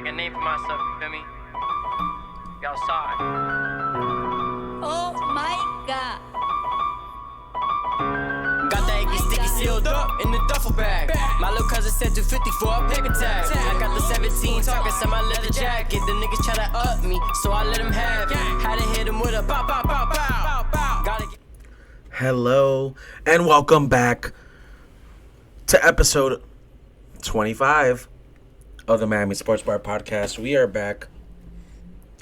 a name for myself, you feel me? Be outside. Oh my god. Got that icky sticky sealed up in the duffel bag. My little cousin said 250 for a pick attack. I got the 17 targets in my leather jacket. The niggas try to up me, so I let him have it. Had to hit him with a bow, bow, bow, bow. Gotta get. Hello and welcome back to episode 25 of the Miami Sports Bar Podcast. We are back.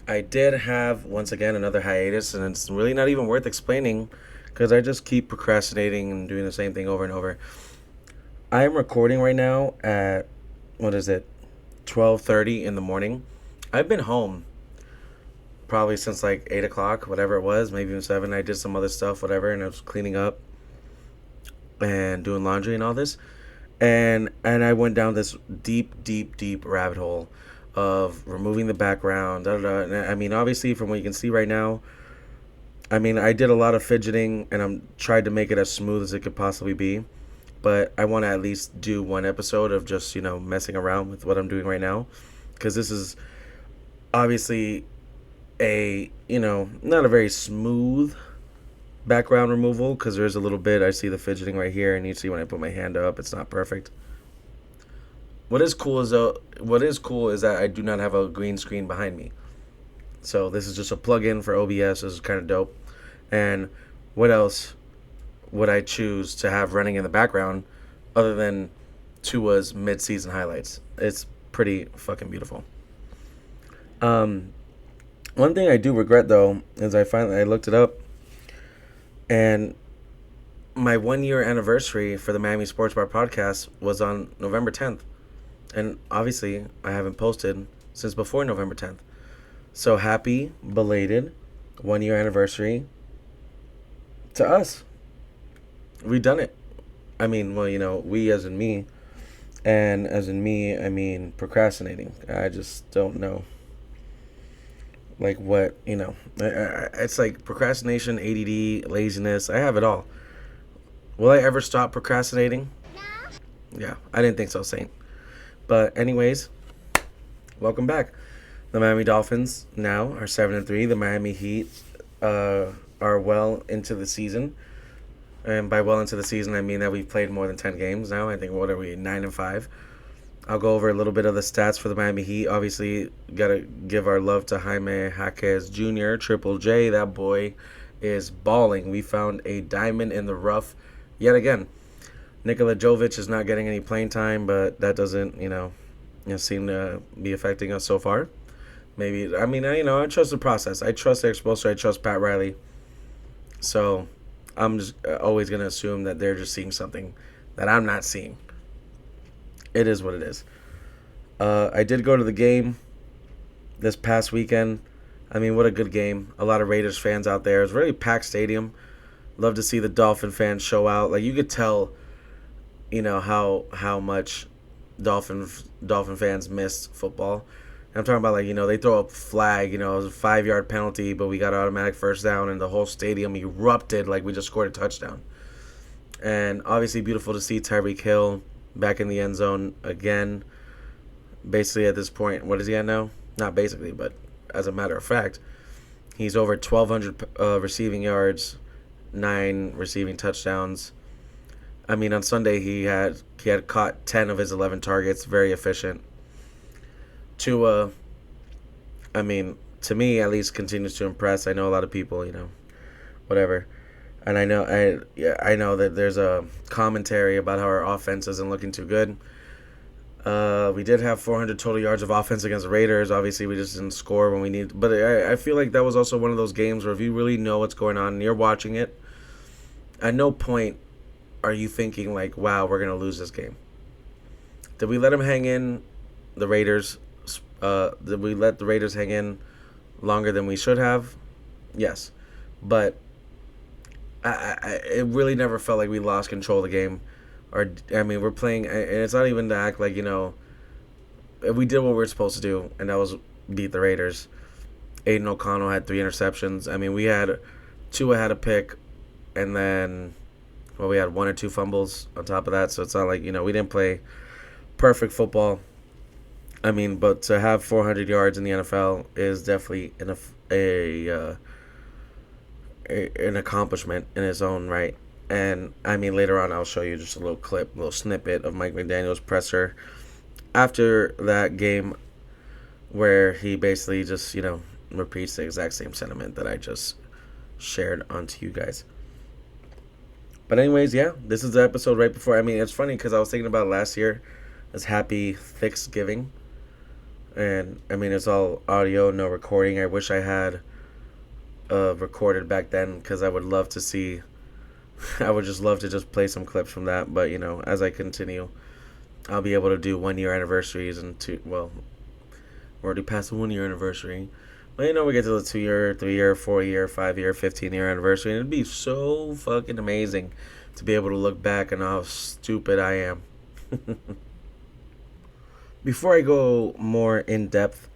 I did have, once again, another hiatus, and it's really not even worth explaining because I just keep procrastinating and doing the same thing over and over. I am recording right now at, 12:30 in the morning. I've been home probably since like 8 o'clock, whatever it was, maybe even 7. I did some other stuff, whatever, and I was cleaning up and doing laundry and all this. And I went down this deep rabbit hole of removing the background. And I mean, obviously, from what you can see right now, I mean, I did a lot of fidgeting, and I'm tried to make it as smooth as it could possibly be. But I want to at least do one episode of just, messing around with what I'm doing right now. Because this is obviously a, not a very smooth background removal, because there's a little bit. I see the fidgeting right here, and you see when I put my hand up, it's not perfect. What is cool is that I do not have a green screen behind me. So this is just a plug-in for OBS. This is kind of dope. And what else would I choose to have running in the background other than Tua's mid-season highlights? It's pretty fucking beautiful. One thing I do regret, though, is I looked it up, and my 1-year anniversary for the Miami Sports Bar Podcast was on November 10th. And obviously, I haven't posted since before November 10th. So happy, belated 1-year anniversary to us. We've done it. I mean, well, we as in me. And as in me, I mean procrastinating. I just don't know. Like what, it's like procrastination, ADD, laziness. I have it all. Will I ever stop procrastinating? No. Yeah, I didn't think so, Saint. But anyways, welcome back. The Miami Dolphins now are 7-3. The Miami Heat are well into the season. And by well into the season, I mean that we've played more than 10 games now. I think, what are we, 9-5? I'll go over a little bit of the stats for the Miami Heat. Obviously, got to give our love to Jaime Jaquez Jr., Triple J. That boy is balling. We found a diamond in the rough yet again. Nikola Jovic is not getting any playing time, but that doesn't, seem to be affecting us so far. Maybe, I trust the process. I trust the exposure. I trust Pat Riley. So I'm just always going to assume that they're just seeing something that I'm not seeing. It is what it is. I did go to the game this past weekend. I mean, what a good game. A lot of Raiders fans out there. It was a really packed stadium. Love to see the Dolphin fans show out. Like, you could tell, how much Dolphin fans missed football. And I'm talking about, they throw a flag, it was a 5-yard penalty, but we got an automatic first down, and the whole stadium erupted like we just scored a touchdown. And obviously beautiful to see Tyreek Hill back in the end zone again. Basically, at this point, what is he at now? Not basically, but as a matter of fact, he's over 1,200 receiving yards, 9 receiving touchdowns. I mean, on Sunday he had caught 10 of his 11 targets, very efficient. Tua, I mean, to me at least, continues to impress. I know a lot of people, whatever. And I know that there's a commentary about how our offense isn't looking too good. We did have 400 total yards of offense against the Raiders. Obviously, we just didn't score when we needed. But I feel like that was also one of those games where if you really know what's going on and you're watching it, at no point are you thinking like, wow, we're going to lose this game. Did we let them hang in, the Raiders? Did we let the Raiders hang in longer than we should have? Yes. But it really never felt like we lost control of the game. We're playing, and it's not even to act like, we did what we were supposed to do, and that was beat the Raiders. Aiden O'Connell had 3 interceptions. I mean, Tua had a pick, and then, we had 1 or 2 fumbles on top of that, so it's not like, we didn't play perfect football. I mean, but to have 400 yards in the NFL is definitely an accomplishment in its own right. And I mean, later on, I'll show you just a little clip, a little snippet of Mike McDaniel's presser after that game, where he basically just, repeats the exact same sentiment that I just shared onto you guys. But anyways, yeah, this is the episode right before. I mean, it's funny because I was thinking about last year as Happy Thanksgiving. And I mean, it's all audio, no recording. I wish I had recorded back then, because I would love to see. I would just love to just play some clips from that. But as I continue, I'll be able to do 1 year anniversaries and we're already past the 1 year anniversary. But we get to the 2 year, 3 year, 4 year, 5 year, 15 year anniversary, and it'd be so fucking amazing to be able to look back and how stupid I am. Before I go more in depth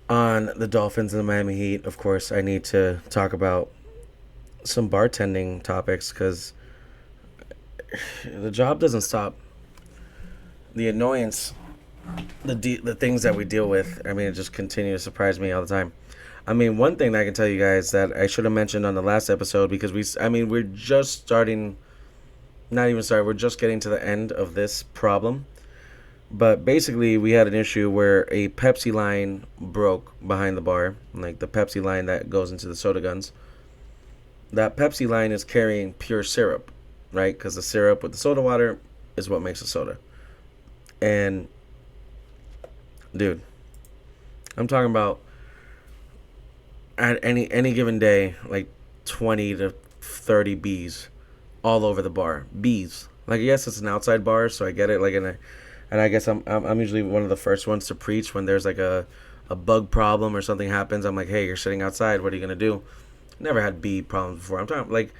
on the Dolphins and the Miami Heat, of course, I need to talk about some bartending topics, because the job doesn't stop. The annoyance, the things that we deal with, I mean, it just continues to surprise me all the time. I mean, one thing that I can tell you guys that I should have mentioned on the last episode, because we're just starting, not even started, we're just getting to the end of this problem. But basically, we had an issue where a Pepsi line broke behind the bar, like the Pepsi line that goes into the soda guns. That Pepsi line is carrying pure syrup, right? Because the syrup with the soda water is what makes the soda. And, dude, I'm talking about at any given day, like 20 to 30 bees all over the bar. Bees. Like, yes, it's an outside bar, so I get it. And I guess I'm usually one of the first ones to preach when there's like a bug problem or something happens. I'm like, hey, you're sitting outside. What are you gonna do? Never had bee problems before. I'm talking like,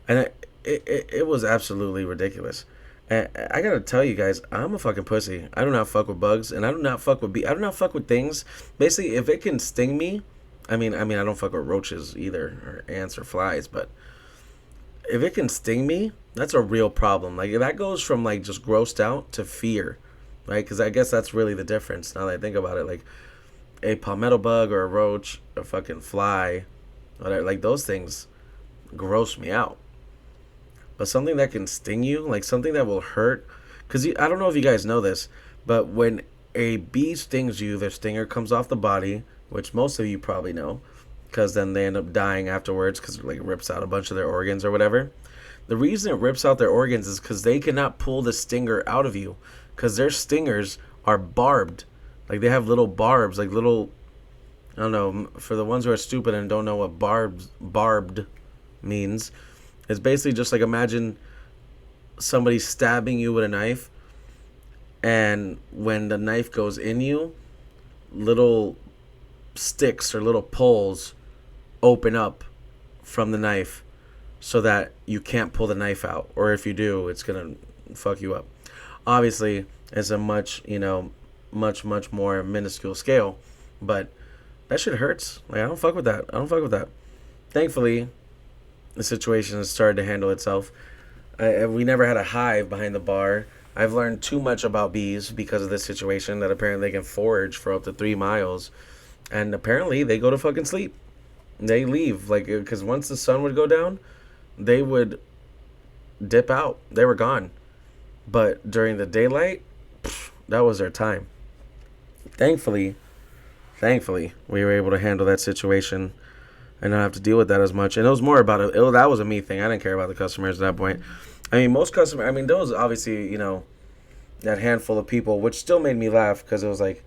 and it was absolutely ridiculous. And I gotta tell you guys, I'm a fucking pussy. I do not fuck with bugs, and I do not fuck with I do not fuck with things. Basically, if it can sting me, I mean, I don't fuck with roaches either, or ants or flies, but if it can sting me, that's a real problem. Like, that goes from like just grossed out to fear. Right, because I guess that's really the difference now that I think about it. Like, a palmetto bug or a roach, a fucking fly, whatever, like those things gross me out. But something that can sting you, like something that will hurt, because I don't know if you guys know this, but when a bee stings you, their stinger comes off the body, which most of you probably know, because then they end up dying afterwards because it like rips out a bunch of their organs or whatever. The reason it rips out their organs is because they cannot pull the stinger out of you, because their stingers are barbed. Like, they have little barbs, like little, I don't know, for the ones who are stupid and don't know what barbed means, it's basically just like, imagine somebody stabbing you with a knife, and when the knife goes in you, little sticks or little poles open up from the knife so that you can't pull the knife out, or if you do, it's gonna fuck you up. Obviously, it's a much more minuscule scale, but that shit hurts. Like, I don't fuck with that. Thankfully, the situation has started to handle itself. We never had a hive behind the bar. I've learned too much about bees because of this situation, that apparently they can forage for up to 3 miles, and apparently they go to fucking sleep. They leave, like, because once the sun would go down, they would dip out. They were gone. But during the daylight, that was their time. Thankfully, we were able to handle that situation and not have to deal with that as much. And it was more about that was a me thing. I didn't care about the customers at that point. I mean, most customers, I mean, there was obviously, that handful of people, which still made me laugh, because it was like,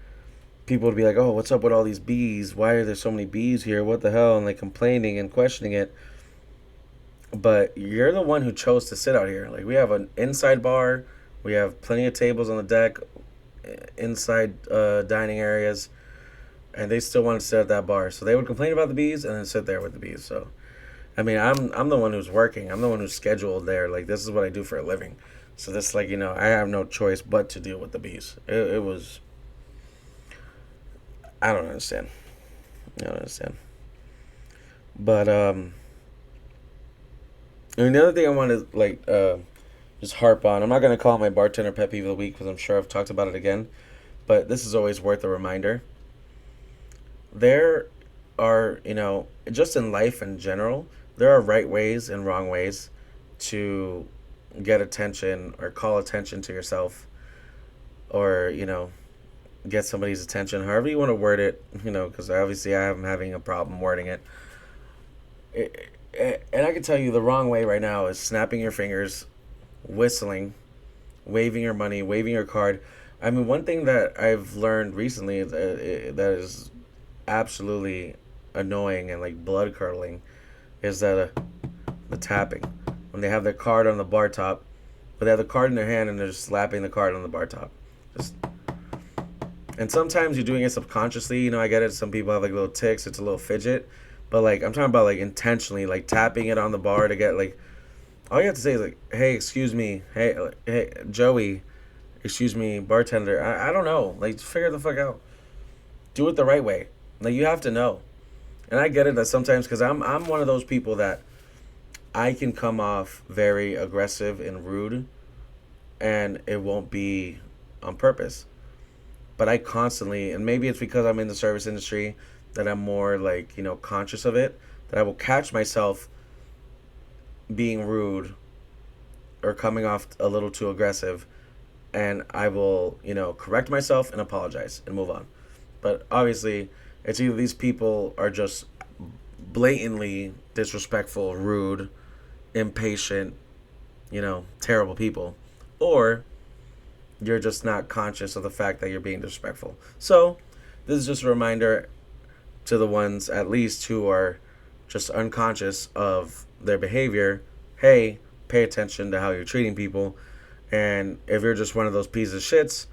people would be like, oh, what's up with all these bees? Why are there so many bees here? What the hell? And like complaining and questioning it. But you're the one who chose to sit out here. Like, we have an inside bar. We have plenty of tables on the deck, inside dining areas. And they still want to sit at that bar. So they would complain about the bees and then sit there with the bees. So, I mean, I'm the one who's working. I'm the one who's scheduled there. Like, this is what I do for a living. So this, like, I have no choice but to deal with the bees. It was... I don't understand. But, I mean, the other thing I want to, like, just harp on, I'm not going to call it my bartender pet peeve of the week, because I'm sure I've talked about it again, but this is always worth a reminder. There are, just in life in general, there are right ways and wrong ways to get attention or call attention to yourself, or, get somebody's attention, however you want to word it, because obviously I am having a problem wording it. And I can tell you the wrong way right now is snapping your fingers, whistling, waving your money, waving your card. I mean, one thing that I've learned recently that is absolutely annoying and like blood curdling is that the tapping. When they have their card on the bar top, but they have the card in their hand and they're just slapping the card on the bar top. And sometimes you're doing it subconsciously. I get it. Some people have like little tics. It's a little fidget. But like, I'm talking about like intentionally, like tapping it on the bar to get like, all you have to say is like, hey, excuse me. Hey, Joey, excuse me, bartender. I don't know. Like, figure the fuck out. Do it the right way. Like, you have to know. And I get it that sometimes, because I'm one of those people that I can come off very aggressive and rude, and it won't be on purpose. But I constantly, and maybe it's because I'm in the service industry that I'm more like, conscious of it, that I will catch myself being rude or coming off a little too aggressive, and I will, correct myself and apologize and move on. But obviously, it's either these people are just blatantly disrespectful, rude, impatient, terrible people, or you're just not conscious of the fact that you're being disrespectful. So this is just a reminder to the ones, at least, who are just unconscious of their behavior. Hey, pay attention to how you're treating people. And if you're just one of those pieces of shits,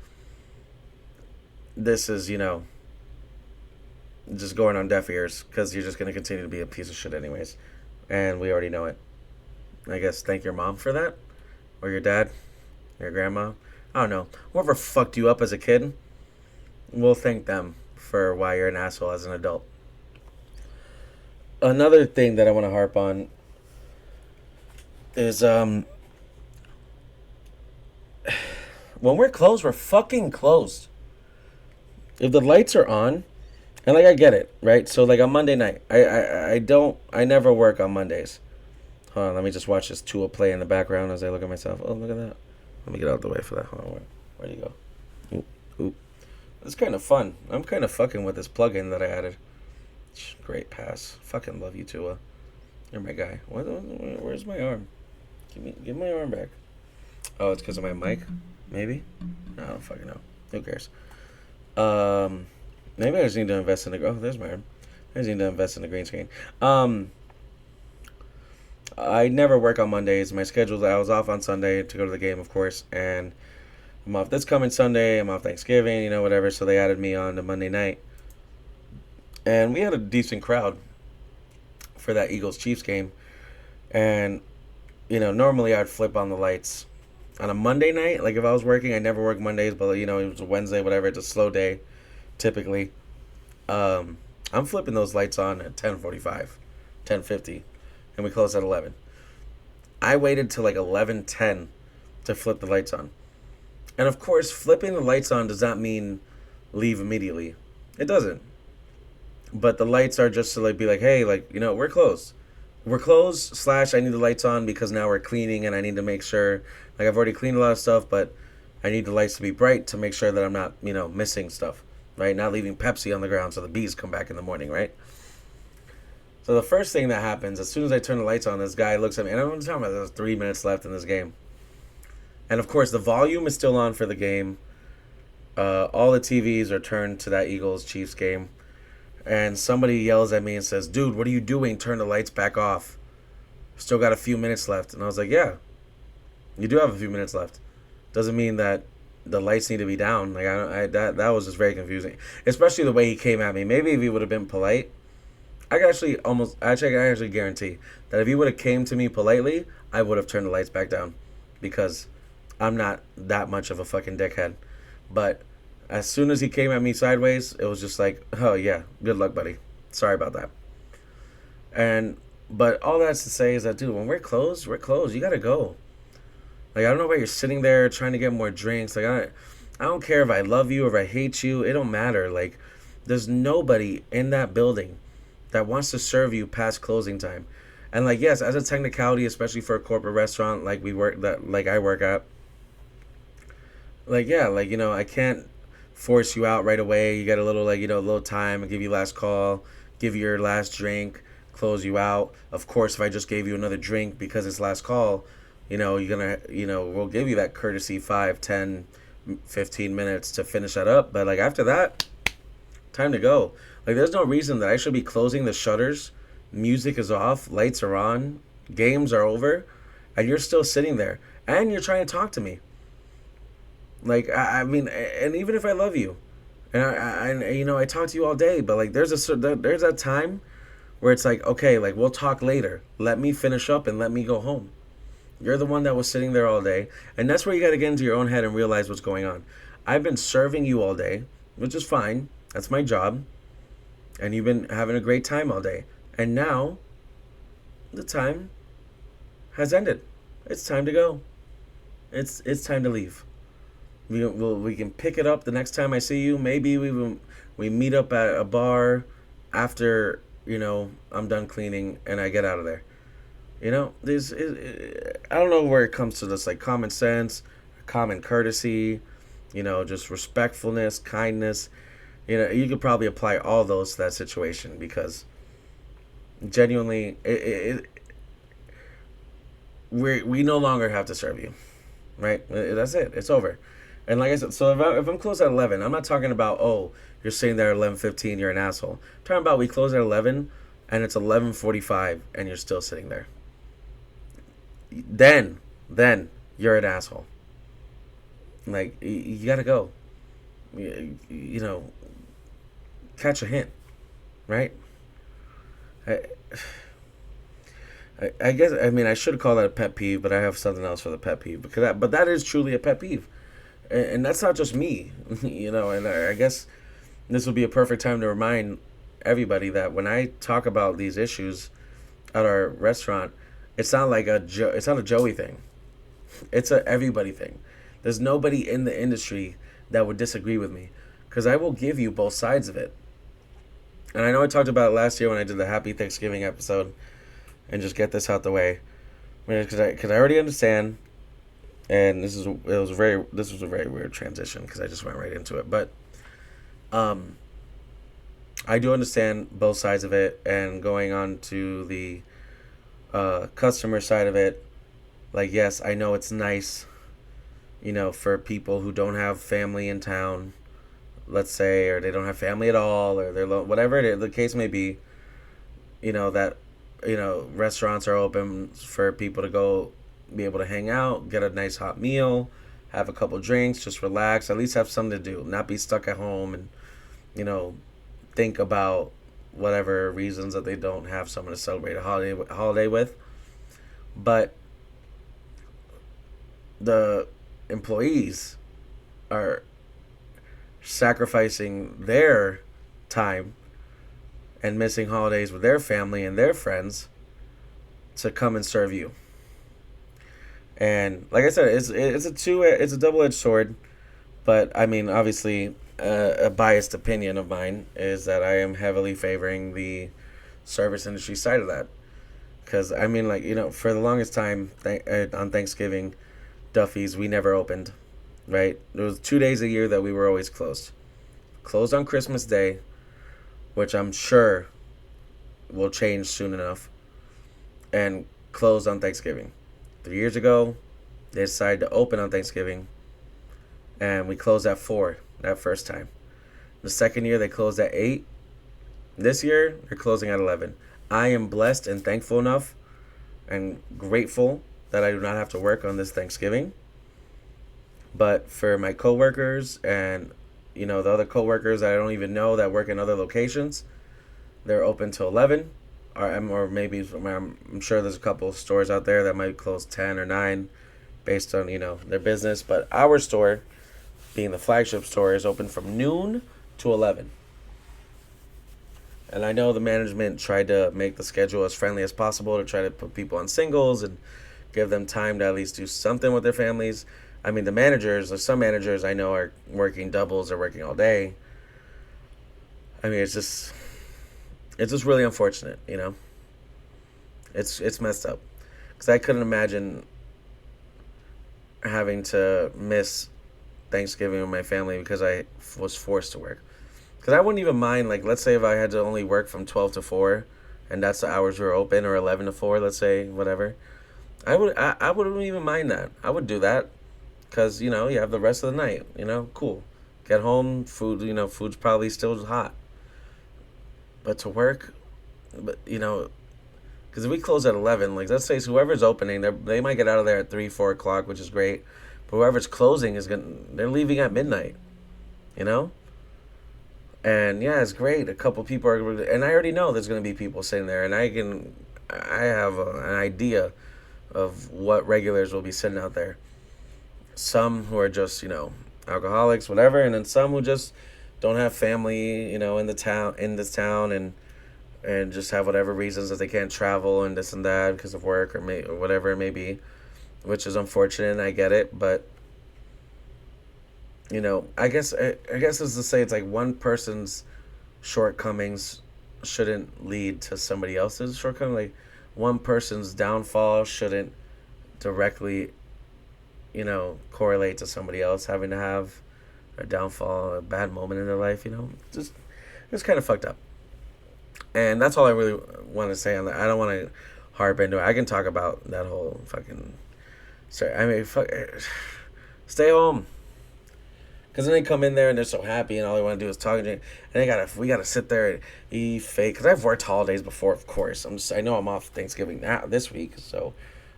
this is, just going on deaf ears, because you're just going to continue to be a piece of shit anyways. And we already know it. I guess thank your mom for that. Or your dad. Your grandma. I don't know. Whoever fucked you up as a kid, we'll thank them for why you're an asshole as an adult. Another thing that I want to harp on is when we're closed, we're fucking closed. If the lights are on, and like I get it, right? So like on Monday night, I never work on Mondays. Hold on, let me just watch this Tua play in the background as I look at myself. Oh, look at that. Let me get out of the way for that. Hold on, where'd he go? Oop. It's kind of fun. I'm kind of fucking with this plugin that I added. Great pass. Fucking love you, Tua. You're my guy. Where's my arm? Give my arm back. Oh, it's because of my mic? Maybe? No, I don't fucking know. Who cares? Maybe I just need to invest in the... Oh, there's my arm. I just need to invest in the green screen. I never work on Mondays. My schedule, I was off on Sunday to go to the game, of course, and I'm off this coming Sunday. I'm off Thanksgiving, whatever, so they added me on to Monday night. And we had a decent crowd for that Eagles-Chiefs game. And, normally I'd flip on the lights on a Monday night. Like, if I was working, I never work Mondays, but, it was a Wednesday, whatever. It's a slow day, typically. I'm flipping those lights on at 10:45, 10:50. And we closed at 11. I waited till like 11:10 to flip the lights on. And of course, flipping the lights on does not mean leave immediately. It doesn't. But the lights are just to like be like, hey, like, we're closed. We're closed / I need the lights on because now we're cleaning and I need to make sure, like, I've already cleaned a lot of stuff, but I need the lights to be bright to make sure that I'm not, missing stuff, right? Not leaving Pepsi on the ground so the bees come back in the morning, right? So the first thing that happens, as soon as I turn the lights on, this guy looks at me, and I'm talking about there's 3 minutes left in this game. And of course, the volume is still on for the game. All the TVs are turned to that Eagles-Chiefs game. And somebody yells at me and says, dude, what are you doing? Turn the lights back off. Still got a few minutes left. And I was like, yeah, you do have a few minutes left. Doesn't mean that the lights need to be down. Like, that was just very confusing. Especially the way he came at me. Maybe if he would have been polite, I can actually guarantee that if he would have came to me politely, I would have turned the lights back down, because I'm not that much of a fucking dickhead. But as soon as he came at me sideways, it was just like, oh yeah, good luck, buddy. Sorry about that. But all that's to say is that, dude, when we're closed. You gotta go. Like, I don't know why you're sitting there trying to get more drinks. Like, I don't care if I love you or if I hate you. It don't matter. Like, there's nobody in that building that wants to serve you past closing time. And like, yes, as a technicality, especially for a corporate restaurant like I work at, like, yeah, like, I can't force you out right away. You get a little, like, a little time, give you last call, give you your last drink, close you out. Of course, if I just gave you another drink because it's last call, you're gonna, we'll give you that courtesy 5, 10, 15 minutes to finish that up. But like after that, time to go. Like, there's no reason that I should be closing the shutters. Music is off, lights are on, games are over, and you're still sitting there and you're trying to talk to me. Like, I mean, and even if I love you, and I talk to you all day, but like there's that time where it's like, okay, like, we'll talk later. Let me finish up and let me go home. You're the one that was sitting there all day, and that's where you got to get into your own head and realize what's going on. I've been serving you all day, which is fine. That's my job. And you've been having a great time all day. And now, the time has ended. It's time to go. It's time to leave. We can pick it up the next time I see you. Maybe we meet up at a bar after, I'm done cleaning and I get out of there. I don't know where it comes to this, like, common sense, common courtesy, just respectfulness, kindness. You could probably apply all those to that situation, because genuinely, we no longer have to serve you, right? That's it. It's over. And like I said, so if I'm closed at 11, I'm not talking about, oh, you're sitting there at 11:15, you're an asshole. I'm talking about we close at 11 and it's 11:45 and you're still sitting there. Then you're an asshole. Like, you gotta go. Catch a hint, right? I guess, I mean, I should call that a pet peeve, but I have something else for the pet peeve, but that is truly a pet peeve, and that's not just me, And I guess this would be a perfect time to remind everybody that when I talk about these issues at our restaurant, it's not like it's not a Joey thing. It's a everybody thing. There's nobody in the industry that would disagree with me, because I will give you both sides of it. And I know I talked about it last year when I did the Happy Thanksgiving episode, and just get this out the way, because I already understand, and this was a very weird transition because I just went right into it, but I do understand both sides of it, and going on to the customer side of it, like, yes, I know it's nice, for people who don't have family in town, let's say, or they don't have family at all, or they're whatever the case may be, that restaurants are open for people to go be able to hang out, get a nice hot meal, have a couple drinks, just relax, at least have something to do, not be stuck at home and, think about whatever reasons that they don't have someone to celebrate a holiday with. But the employees are sacrificing their time and missing holidays with their family and their friends to come and serve you. And like I said, it's a double-edged sword, but I mean, obviously, a biased opinion of mine is that I am heavily favoring the service industry side of that, because I mean, like, for the longest time on Thanksgiving, Duffy's, we never opened, right? There was 2 days a year that we were always closed on Christmas Day, which I'm sure will change soon enough, and closed on Thanksgiving. 3 years ago, they decided to open on Thanksgiving, and we closed at 4 that first time. The second year, they closed at 8. This year, they're closing at 11. I am blessed and thankful enough and grateful that I do not have to work on this Thanksgiving. But for my coworkers and, the other coworkers that I don't even know that work in other locations, they're open till 11. Or maybe, I'm sure there's a couple of stores out there that might close 10 or 9 based on, their business. But our store, being the flagship store, is open from noon to 11. And I know the management tried to make the schedule as friendly as possible to try to put people on singles and give them time to at least do something with their families. I mean, the managers, like some managers I know are working doubles or working all day. I mean, it's just really unfortunate, you know. It's messed up because I couldn't imagine having to miss Thanksgiving with my family because I was forced to work. Because I wouldn't even mind, like, let's say if I had to only work from 12 to 4, and that's the hours we were open, or 11 to 4, let's say, whatever. I wouldn't even mind that. I would do that because, you know, you have the rest of the night, you know, cool. Get home, food, you know, food's probably still hot. But to work, but, you know, because if we close at 11, like, let's say whoever's opening, they might get out of there at 3, 4 o'clock, which is great. But whoever's closing they're leaving at midnight, you know? And yeah, it's great. A couple people are, and I already know there's going to be people sitting there, and I have an idea of what regulars will be sitting out there. Some who are just, you know, alcoholics, whatever, and then some who just don't have family, you know, in this town, and just have whatever reasons that they can't travel and this and that because of work or whatever it may be, which is unfortunate. And I get it, but you know, I guess it's to say it's like one person's shortcomings shouldn't lead to somebody else's shortcoming. Like one person's downfall shouldn't directly, you know, correlate to somebody else having to have a downfall, a bad moment in their life. You know, just it's kind of fucked up. And that's all I really want to say on that. I don't want to harp into it. I can talk about that whole fucking. Sorry, I mean, stay home. Because then they come in there and they're so happy and all they want to do is talk to you. And we gotta sit there and eat fake. Because I've worked holidays before, of course. I know I'm off Thanksgiving now this week, so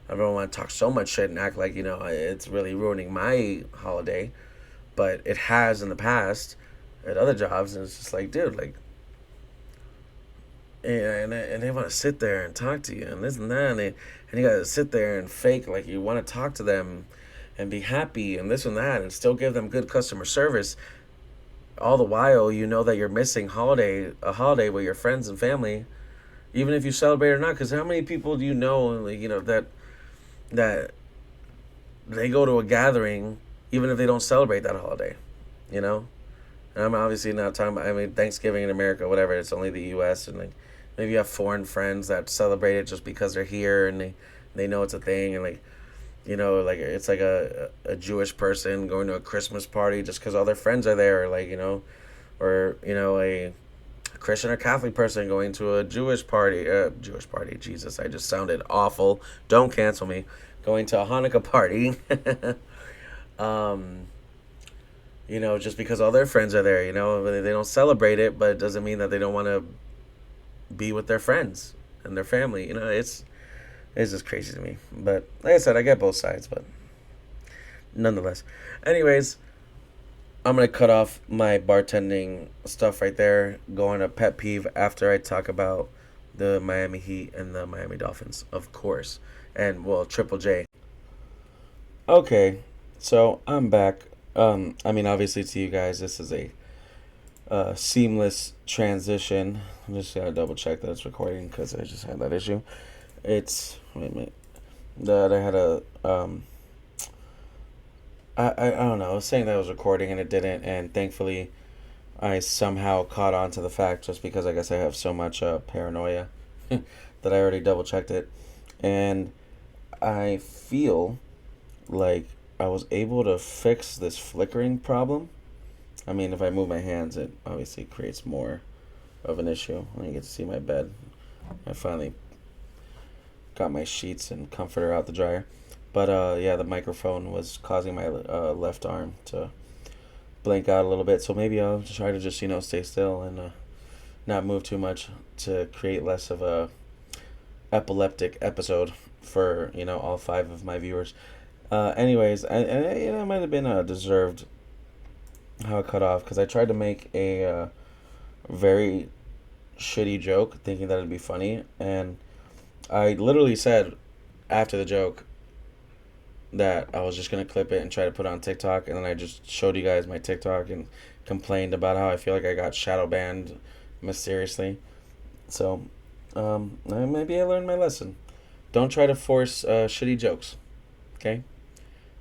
I don't want to talk so much shit and act like, you know, it's really ruining my holiday. But it has in the past at other jobs, and it's just like, dude, like, and they want to sit there and talk to you and this and that, and you gotta sit there and fake like you want to talk to them and be happy and this and that and still give them good customer service, all the while you know that you're missing a holiday with your friends and family, even if you celebrate or not. Because how many people do you know, like, you know, that they go to a gathering even if they don't celebrate that holiday, you know? And I'm obviously not talking about, I mean, Thanksgiving in America, whatever, it's only the U.S. and like maybe you have foreign friends that celebrate it just because they're here and they know it's a thing, and like, you know, like it's like a Jewish person going to a Christmas party just because all their friends are there, or like, you know, or, you know, a Christian or Catholic person going to a Jewish party, Jesus, I just sounded awful, don't cancel me, going to a Hanukkah party, you know, just because all their friends are there, you know, they don't celebrate it, but it doesn't mean that they don't want to be with their friends and their family, you know, it's just crazy to me. But like I said, I get both sides, but nonetheless. Anyways, I'm going to cut off my bartending stuff right there, go on a pet peeve after I talk about the Miami Heat and the Miami Dolphins, of course. And, well, Triple J. Okay, so I'm back. I mean, obviously to you guys, this is a seamless transition. I'm just going to double check that it's recording because I just had that issue. Wait a minute, that I had I don't know, I was saying that I was recording and it didn't, and thankfully I somehow caught on to the fact, just because I guess I have so much paranoia that I already double checked it, and I feel like I was able to fix this flickering problem. I mean, if I move my hands, it obviously creates more of an issue. When you get to see my bed, I finally got my sheets and comforter out the dryer. But yeah, the microphone was causing my left arm to blank out a little bit. So maybe I'll try to just, you know, stay still and not move too much to create less of a epileptic episode for, you know, all 5 of my viewers. Anyways, it might have been deserved how it cut off, because I tried to make a very shitty joke thinking that it'd be funny, and I literally said after the joke that I was just going to clip it and try to put it on TikTok, and then I just showed you guys my TikTok and complained about how I feel like I got shadow banned mysteriously. So, maybe I learned my lesson. Don't try to force shitty jokes, okay?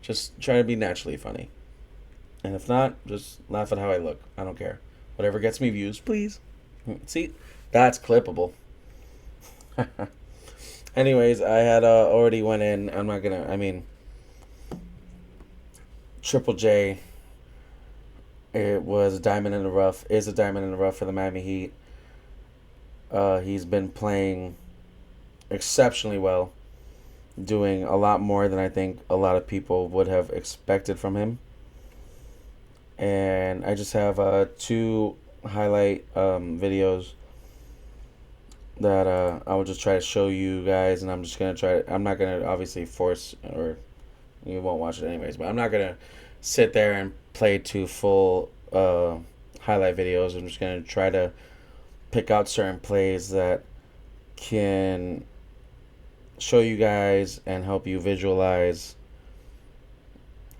Just try to be naturally funny. And if not, just laugh at how I look. I don't care. Whatever gets me views, please. See, that's clippable. Anyways, I had already went in. I'm not gonna. I mean, Triple J. It was a diamond in the rough. Is a diamond in the rough for the Miami Heat. He's been playing exceptionally well, doing a lot more than I think a lot of people would have expected from him. And I just have 2 highlight videos that I will just try to show you guys, and I'm just gonna try. I'm not gonna obviously force, or you won't watch it anyways, but I'm not gonna sit there and play 2 full highlight videos. I'm just gonna try to pick out certain plays that can show you guys and help you visualize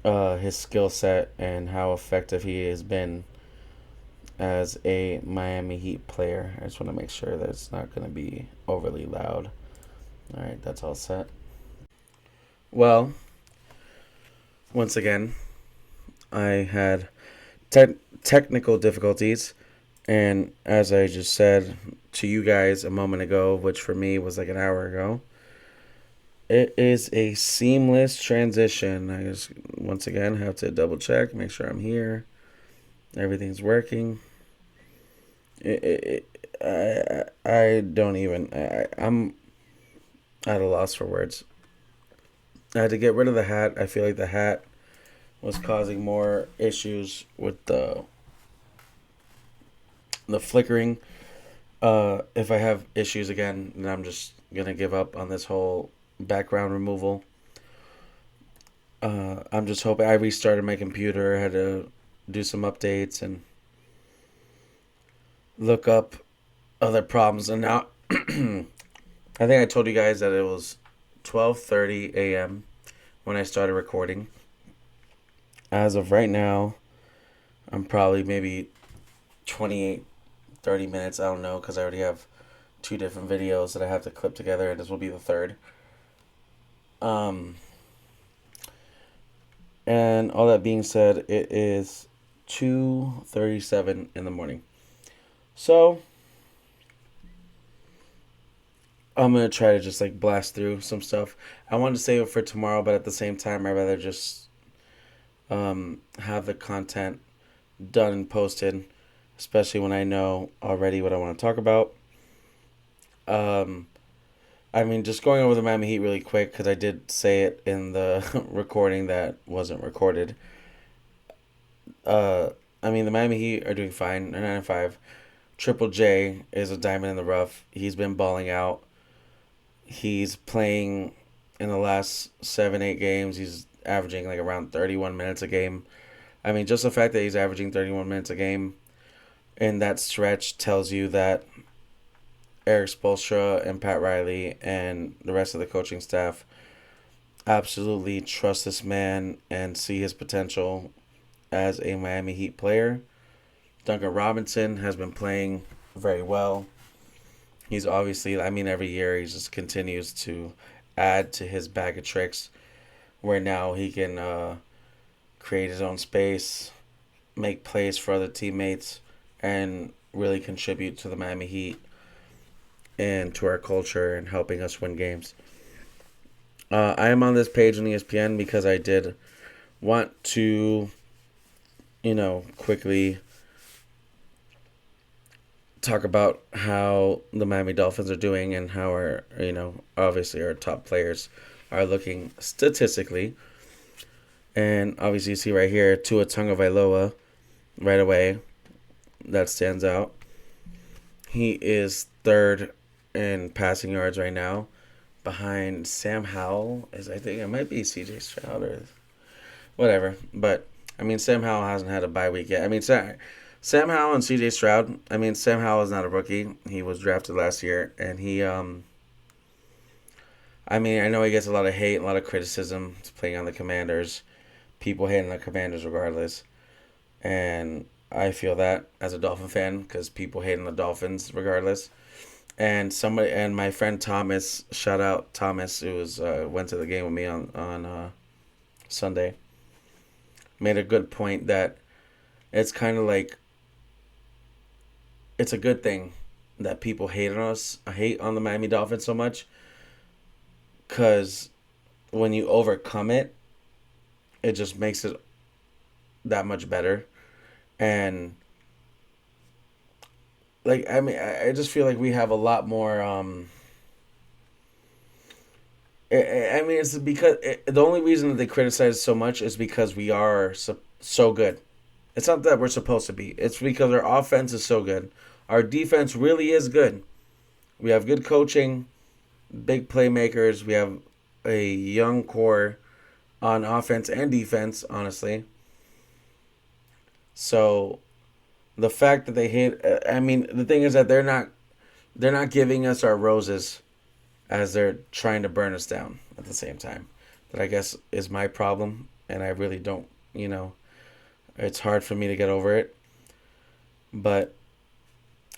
his skill set and how effective he has been as a Miami Heat player. I just want to make sure that it's not going to be overly loud. All right, that's all set. Well, once again, I had technical difficulties, and as I just said to you guys a moment ago, which for me was like an hour ago, it is a seamless transition. I just, once again, have to double check, make sure I'm here. Everything's working. I don't even... I'm at a loss for words. I had to get rid of the hat. I feel like the hat was causing more issues with the flickering. If I have issues again, then I'm just going to give up on this whole background removal. I'm just hoping. I restarted my computer. I had to do some updates and look up other problems. And now I think I told you guys that it was 12:30 a.m. when I started recording. As of right now, I'm probably maybe 28, 30 minutes. I don't know, because I already have 2 different videos that I have to clip together, and this will be the 3rd. And all that being said, it is 2:37 in the morning. So I'm going to try to just like blast through some stuff. I wanted to save it for tomorrow, but at the same time, I'd rather just have the content done and posted, especially when I know already what I want to talk about. I mean, just going over the Miami Heat really quick, because I did say it in the recording that wasn't recorded. I mean, the Miami Heat are doing fine. They're 9-5. Triple J is a diamond in the rough. He's been balling out. He's playing in the last 7-8 games. He's averaging like around 31 minutes a game. I mean, just the fact that he's averaging 31 minutes a game in that stretch tells you that Eric Spoelstra and Pat Riley and the rest of the coaching staff absolutely trust this man and see his potential as a Miami Heat player. Duncan Robinson has been playing very well. He's obviously, I mean, every year he just continues to add to his bag of tricks, where now he can create his own space, make plays for other teammates, and really contribute to the Miami Heat and to our culture and helping us win games. I am on this page on ESPN because I did want to, quickly talk about how the Miami Dolphins are doing and how our, obviously our top players are looking statistically. And obviously you see right here, Tua Tagovailoa right away. That stands out. He is 3rd in passing yards right now, behind Sam Howell. I think it might be CJ Stroud or whatever. But, I mean, Sam Howell hasn't had a bye week yet. I mean, Sam Howell and CJ Stroud, I mean, Sam Howell is not a rookie. He was drafted last year, and he, I mean, I know he gets a lot of hate, a lot of criticism playing on the Commanders. People hating the Commanders regardless. And I feel that as a Dolphin fan, because people hate on the Dolphins regardless. And my friend Thomas, shout out Thomas, who went to the game with me on Sunday made a good point that it's kind of like it's a good thing that people hate on the Miami Dolphins so much, because when you overcome it, it just makes it that much better. And like, I mean, I just feel like we have a lot more. I mean, it's because the only reason that they criticize so much is because we are so good. It's not that we're supposed to be. It's because our offense is so good. Our defense really is good. We have good coaching, big playmakers. We have a young core on offense and defense, honestly. So the fact that they hit, I mean, the thing is that they're not giving us our roses as they're trying to burn us down at the same time. That I guess is my problem, and I really don't, it's hard for me to get over it. But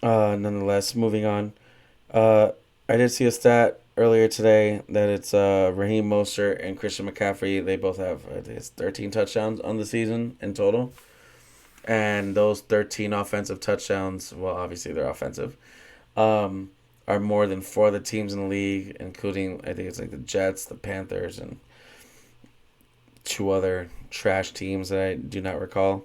nonetheless, moving on. I did see a stat earlier today that it's Raheem Mostert and Christian McCaffrey. They both have, I think it's 13 touchdowns on the season in total. And those 13 offensive touchdowns, well, obviously they're offensive, are more than 4 of the teams in the league, including, I think it's like the Jets, the Panthers, and 2 other trash teams that I do not recall.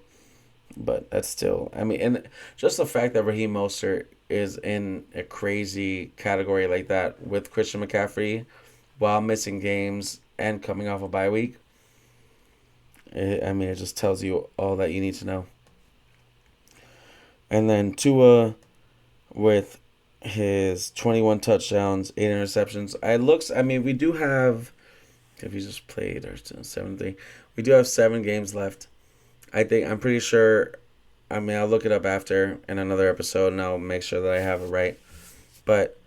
But that's still, I mean, and just the fact that Raheem Mostert is in a crazy category like that with Christian McCaffrey while missing games and coming off a bye week, it just tells you all that you need to know. And then Tua with his 21 touchdowns, 8 interceptions. We do have, if you just played or 7-3, we do have 7 games left. I'm pretty sure, I'll look it up after in another episode and I'll make sure that I have it right. But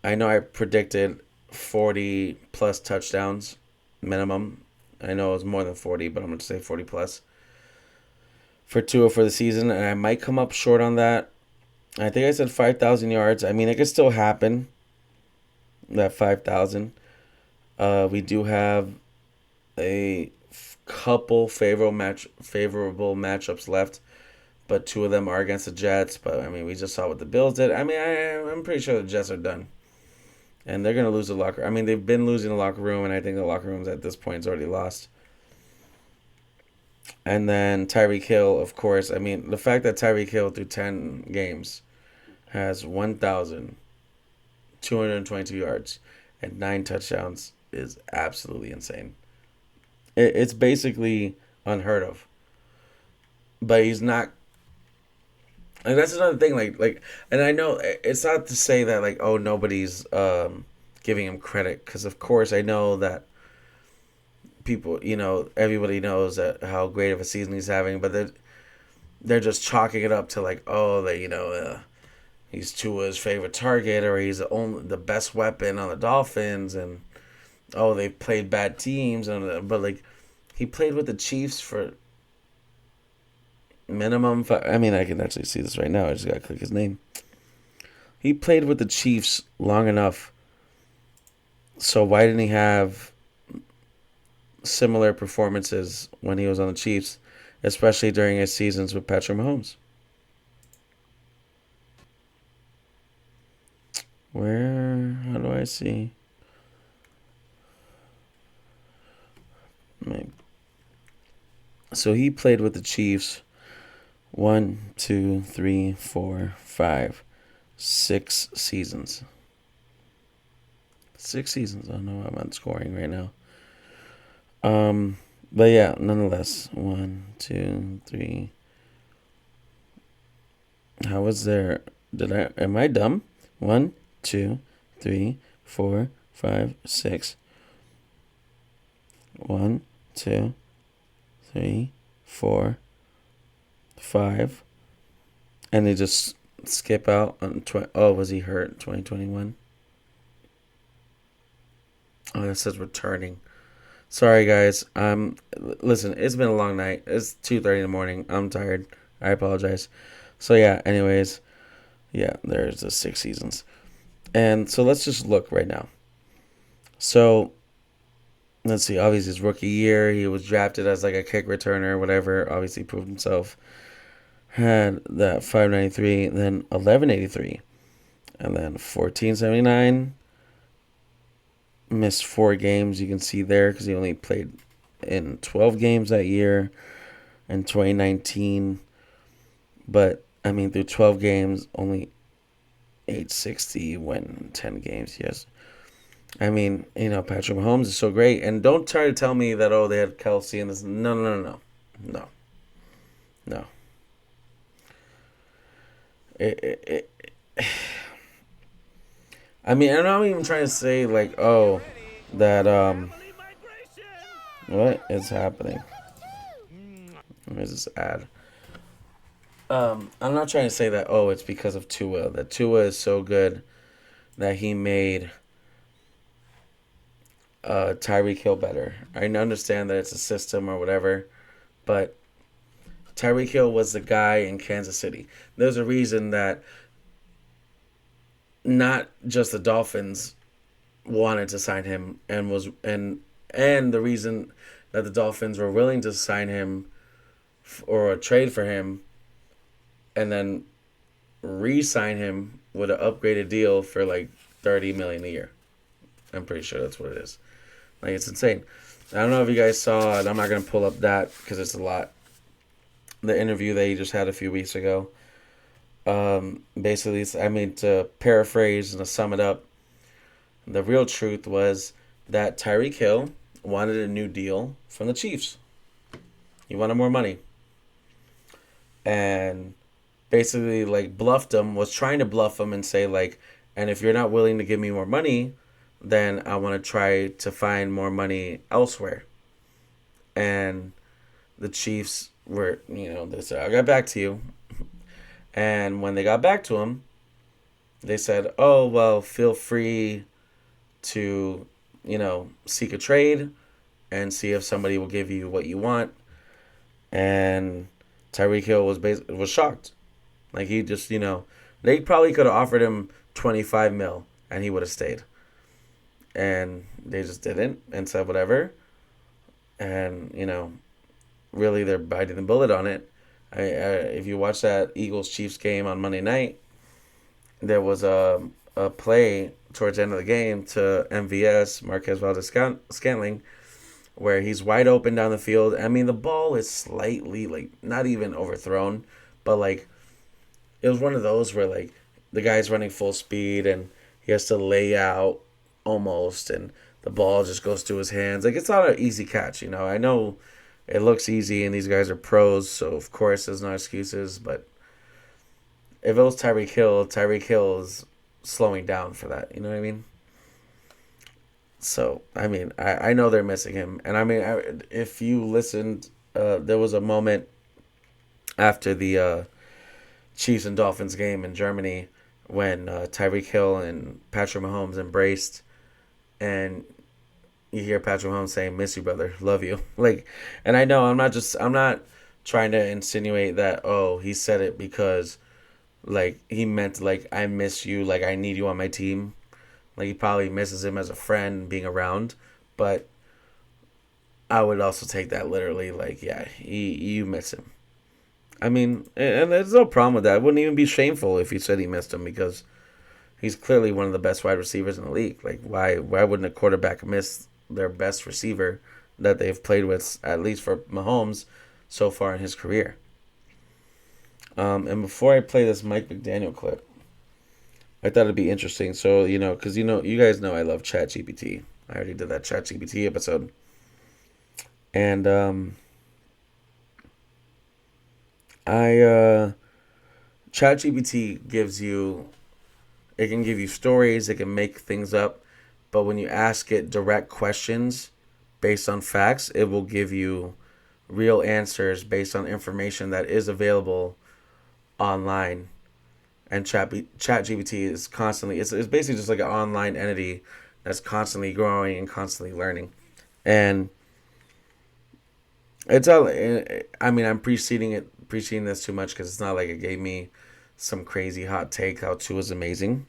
I know I predicted 40 plus touchdowns minimum. I know it was more than 40, but I'm going to say 40 plus for Tua for the season. And I might come up short on that. I think I said 5,000 yards. It could still happen, that 5,000. We do have a couple favorable matchups left, but 2 of them are against the Jets. But we just saw what the Bills did. I'm pretty sure the Jets are done, and they're gonna lose the locker. They've been losing the locker room, and I think the locker room's at this point is already lost. And then Tyreek Hill, of course. The fact that Tyreek Hill through 10 games has 1,222 yards and 9 touchdowns is absolutely insane. It's basically unheard of. But he's not. And that's another thing. And I know it's not to say that nobody's giving him credit, because of course I know that people, everybody knows that how great of a season he's having, but they're just chalking it up to he's Tua's favorite target, or he's the best weapon on the Dolphins, and they played bad teams, but he played with the Chiefs for minimum. I can actually see this right now. I just gotta click his name. He played with the Chiefs long enough. So why didn't he have similar performances when he was on the Chiefs, especially during his seasons with Patrick Mahomes? How do I see? So he played with the Chiefs 1, 2, 3, 4, 5, 6 seasons. 6 seasons. I don't know. I'm on scoring right now. But yeah, nonetheless, 1, 2, 3. How was there? Am I dumb? 1, 2, 3, 4, 5, 6. 1, 2, 3, 4, 5. And they just skip out on was he hurt? 2021. Oh, that says returning. Sorry, guys. Listen, it's been a long night. It's 2:30 in the morning. I'm tired. I apologize. So yeah. Anyways, yeah. There's the 6 seasons, and so let's just look right now. So let's see, obviously his rookie year, he was drafted as like a kick returner, whatever. Obviously proved himself. Had that 593, then 1183, and then 1479. Missed 4 games. You can see there because he only played in 12 games that year in 2019. But I mean, through 12 games, only 860 win 10 games. Yes. I mean, Patrick Mahomes is so great. And don't try to tell me that, they had Kelsey and this. No, no, no, no. No. No. I mean, I'm not even trying to say, like, that, what is happening? Where's this ad? I'm not trying to say that, it's because of Tua. That Tua is so good that he made Tyreek Hill better. I understand that it's a system or whatever, but Tyreek Hill was the guy in Kansas City. There's a reason that not just the Dolphins wanted to sign him and the reason that the Dolphins were willing to sign him or trade for him and then re-sign him with an upgraded deal for like $30 million a year. I'm pretty sure that's what it is. Like, it's insane. I don't know if you guys saw, and I'm not going to pull up that because it's a lot, the interview that he just had a few weeks ago. Basically, to paraphrase and to sum it up, the real truth was that Tyreek Hill wanted a new deal from the Chiefs. He wanted more money. And basically, like, was trying to bluff him and say, like, and if you're not willing to give me more money, then I want to try to find more money elsewhere. And the Chiefs were, they said, I'll get back to you. And when they got back to him, they said, oh, well, feel free to, seek a trade and see if somebody will give you what you want. And Tyreek Hill was shocked. Like, he just, they probably could have offered him $25 million and he would have stayed. And they just didn't and said whatever. And, really they're biting the bullet on it. If you watch that Eagles-Chiefs game on Monday night, there was a play towards the end of the game to MVS, Marquez Valdes-Scantling, where he's wide open down the field. I mean, the ball is slightly, like, not even overthrown, but, like, it was one of those where, like, the guy's running full speed and he has to lay out almost, and the ball just goes through his hands. Like, it's not an easy catch, I know it looks easy and these guys are pros, so of course there's no excuses, but if it was Tyreek Hill is slowing down for that, you know what I mean? So, I mean, I know they're missing him. And, I mean, if you listened, there was a moment after the Chiefs and Dolphins game in Germany when Tyreek Hill and Patrick Mahomes embraced, and you hear Patrick Mahomes saying, miss you, brother, love you. Like, and I know I'm not trying to insinuate that, he said it because, like, he meant, like, I miss you, like, I need you on my team. Like, he probably misses him as a friend being around, but I would also take that literally, like, yeah, you miss him. I mean, and there's no problem with that. It wouldn't even be shameful if he said he missed him because he's clearly one of the best wide receivers in the league. Like, why wouldn't a quarterback miss their best receiver that they've played with, at least for Mahomes, so far in his career? And before I play this Mike McDaniel clip, I thought it'd be interesting. So, because you guys know I love ChatGPT. I already did that ChatGPT episode. And ChatGPT can give you stories, it can make things up, but when you ask it direct questions based on facts, it will give you real answers based on information that is available online. And ChatGPT is constantly, it's basically just like an online entity that's constantly growing and constantly learning. And it's all, I mean, I'm preceding this too much because it's not like it gave me some crazy hot take how Tua is amazing.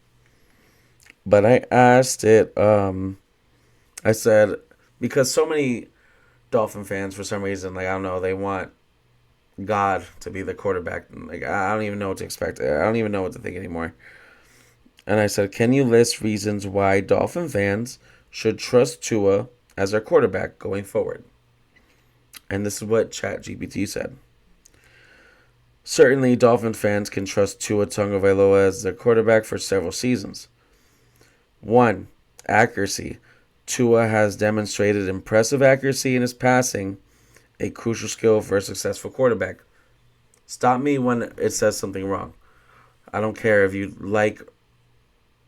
But I asked it, I said, because so many Dolphin fans, for some reason, like, I don't know, they want God to be the quarterback. Like, I don't even know what to expect. I don't even know what to think anymore. And I said, can you list reasons why Dolphin fans should trust Tua as their quarterback going forward? And this is what ChatGPT said. Certainly, Dolphin fans can trust Tua Tagovailoa as their quarterback for several seasons. 1. Accuracy. Tua has demonstrated impressive accuracy in his passing, a crucial skill for a successful quarterback. Stop me when it says something wrong. I don't care if you like,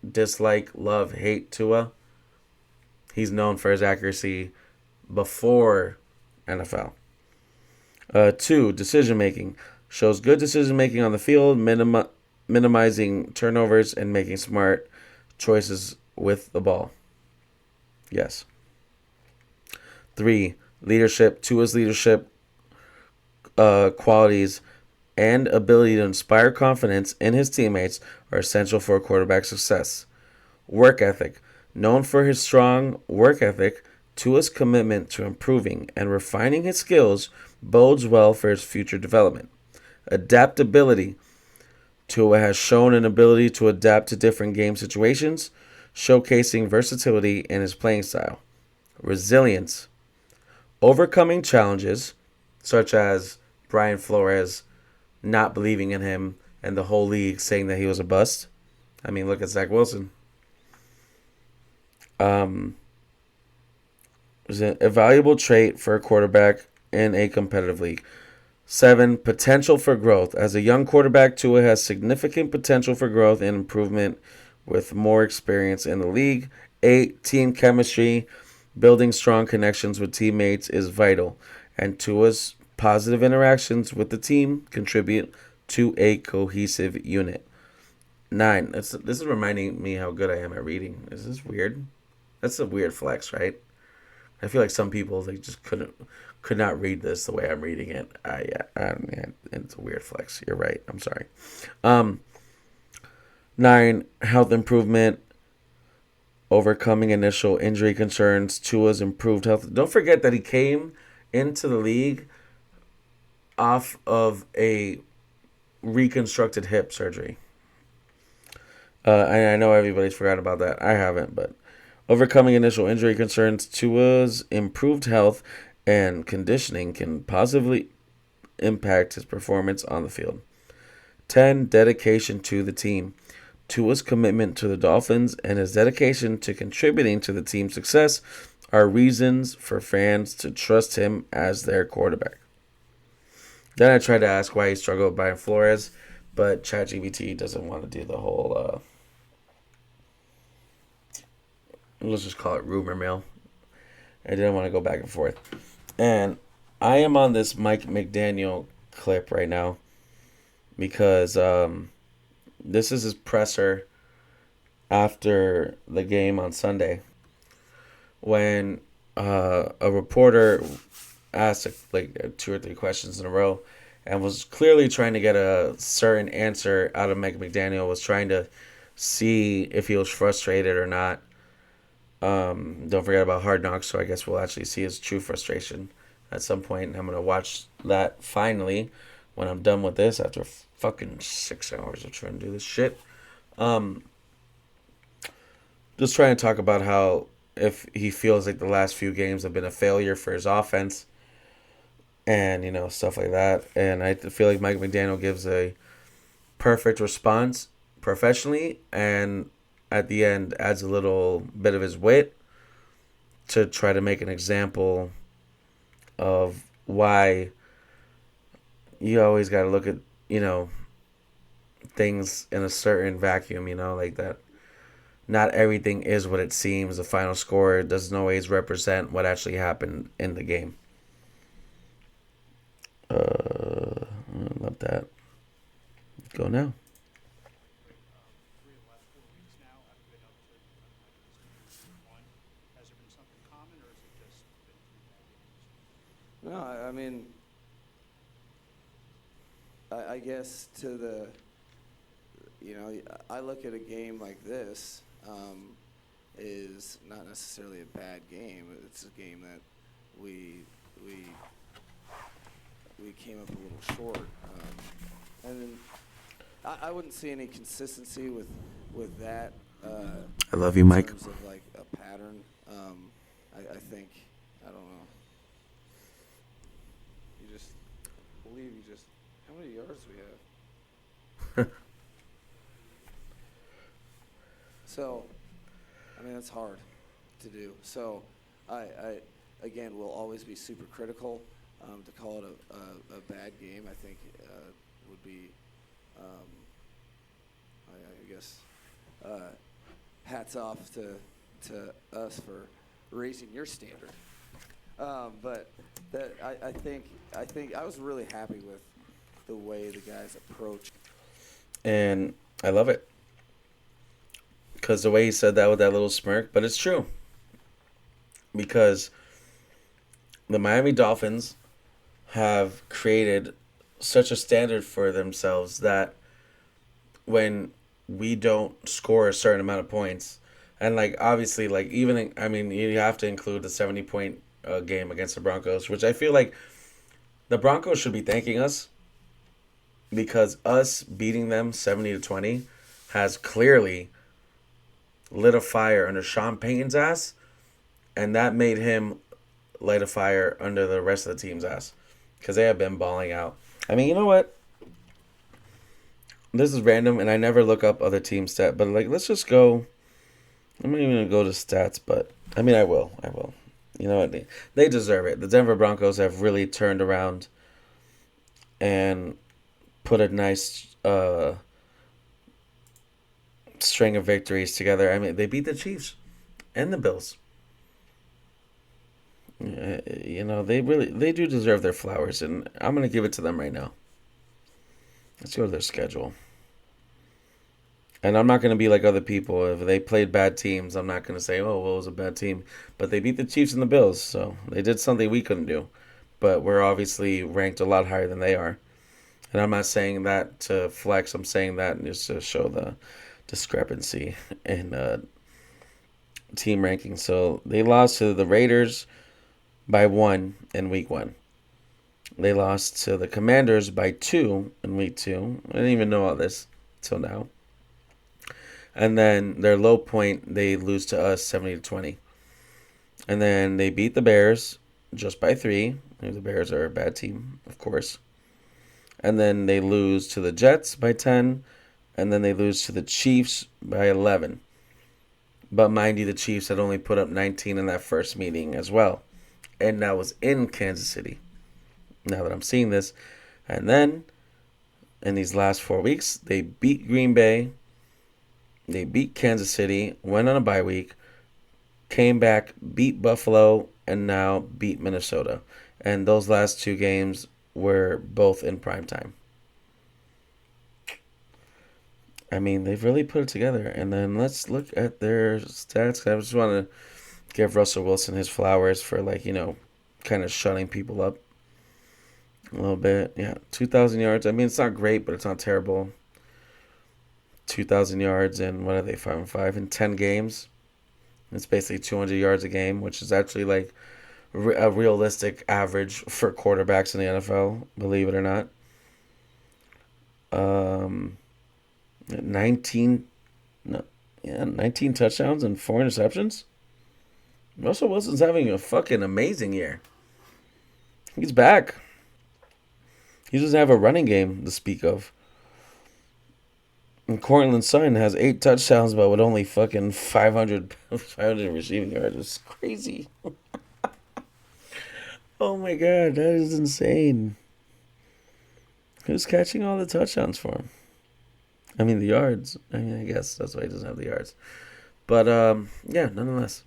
dislike, love, hate Tua. He's known for his accuracy before NFL. 2. Decision making. Shows good decision making on the field, minimizing turnovers and making smart choices with the ball. Yes. 3. Leadership. Tua's leadership qualities and ability to inspire confidence in his teammates are essential for quarterback success. Work ethic. Known for his strong work ethic, Tua's commitment to improving and refining his skills bodes well for his future development. Adaptability. Tua has shown an ability to adapt to different game situations, showcasing versatility in his playing style. Resilience. Overcoming challenges, such as Brian Flores not believing in him and the whole league saying that he was a bust. I mean, look at Zach Wilson. Is a valuable trait for a quarterback in a competitive league. 7. Potential for growth. As a young quarterback, Tua has significant potential for growth and improvement with more experience in the league. 8. Team chemistry. Building strong connections with teammates is vital, and Tua's positive interactions with the team contribute to a cohesive unit. 9. This is reminding me how good I am at reading. Is this weird? That's a weird flex, right? I feel like some people, they just could not read this the way I'm reading it. It's a weird flex. You're right. I'm sorry. 9. Health improvement. Overcoming initial injury concerns. Tua's improved health. Don't forget that he came into the league off of a reconstructed hip surgery. I know everybody's forgot about that. I haven't, but overcoming initial injury concerns, Tua's improved health and conditioning can positively impact his performance on the field. 10. Dedication to the team. Tua's commitment to the Dolphins and his dedication to contributing to the team's success are reasons for fans to trust him as their quarterback. Then I tried to ask why he struggled with Brian Flores, but ChatGPT doesn't want to do the whole, let's just call it rumor mill. I didn't want to go back and forth. And I am on this Mike McDaniel clip right now because this is his presser after the game on Sunday when a reporter asked like 2 or 3 questions in a row and was clearly trying to get a certain answer out of Mike McDaniel, was trying to see if he was frustrated or not. Don't forget about Hard Knocks, so I guess we'll actually see his true frustration at some point, and I'm going to watch that finally when I'm done with this after fucking 6 hours of trying to do this shit. Just trying to talk about how if he feels like the last few games have been a failure for his offense and, stuff like that. And I feel like Mike McDaniel gives a perfect response professionally and at the end adds a little bit of his wit to try to make an example of why you always got to look at, things in a certain vacuum, like that. Not everything is what it seems. The final score doesn't always represent what actually happened in the game. I love that. Go now. No, I mean, I guess I look at a game like this, is not necessarily a bad game. It's a game that we came up a little short. And then I wouldn't see any consistency with that. I love you, Mike. In terms of like a pattern, I think, I don't know. How many yards do we have? So, I mean, that's hard to do. So, I again, will always be super critical. To call it a bad game, I think, would be, I guess, hats off to us for raising your standard. But that I think I was really happy with the way the guys approached. And I love it. Because the way he said that with that little smirk, but it's true. Because the Miami Dolphins have created such a standard for themselves that when we don't score a certain amount of points, and like obviously like even, I mean, you have to include the 70-point game against the Broncos, which I feel like the Broncos should be thanking us, because us beating them 70-20 has clearly lit a fire under Sean Payton's ass, and that made him light a fire under the rest of the team's ass, because they have been balling out. I mean, you know what? This is random, and I never look up other team stats, but like, let's just go. I'm not even gonna go to stats, but I mean, I will. You know what? They deserve it. The Denver Broncos have really turned around and put a nice string of victories together. I mean, they beat the Chiefs and the Bills. You know, they do deserve their flowers, and I'm gonna give it to them right now. Let's go to their schedule. And I'm not going to be like other people. If they played bad teams, I'm not going to say, oh, well, it was a bad team. But they beat the Chiefs and the Bills, so they did something we couldn't do. But we're obviously ranked a lot higher than they are. And I'm not saying that to flex. I'm saying that just to show the discrepancy in team rankings. So they lost to the Raiders by 1 in week 1. They lost to the Commanders by 2 in week 2. I didn't even know all this till now. And then their low point, they lose to us 70-20. And then they beat the Bears just by 3. The Bears are a bad team, of course. And then they lose to the Jets by 10. And then they lose to the Chiefs by 11. But mind you, the Chiefs had only put up 19 in that first meeting as well. And that was in Kansas City. Now that I'm seeing this. And then, in these last 4 weeks, they beat Green Bay. They beat Kansas City, went on a bye week, came back, beat Buffalo, and now beat Minnesota. And those last 2 games were both in primetime. I mean, they've really put it together. And then let's look at their stats. I just want to give Russell Wilson his flowers for, like, you know, kind of shutting people up a little bit. Yeah, 2,000 yards. I mean, it's not great, but it's not terrible. 2,000 yards and what are they, 5-5 in 10 games? It's basically 200 yards a game, which is actually like a realistic average for quarterbacks in the NFL, believe it or not. 19 touchdowns and 4 interceptions. Russell Wilson's having a fucking amazing year. He's back. He doesn't have a running game to speak of. And Cortland Sutton has 8 touchdowns, but with only fucking 500 receiving yards. It's crazy. Oh my god, that is insane. Who's catching all the touchdowns for him? I mean, the yards. I mean, I guess that's why he doesn't have the yards. But, yeah, nonetheless.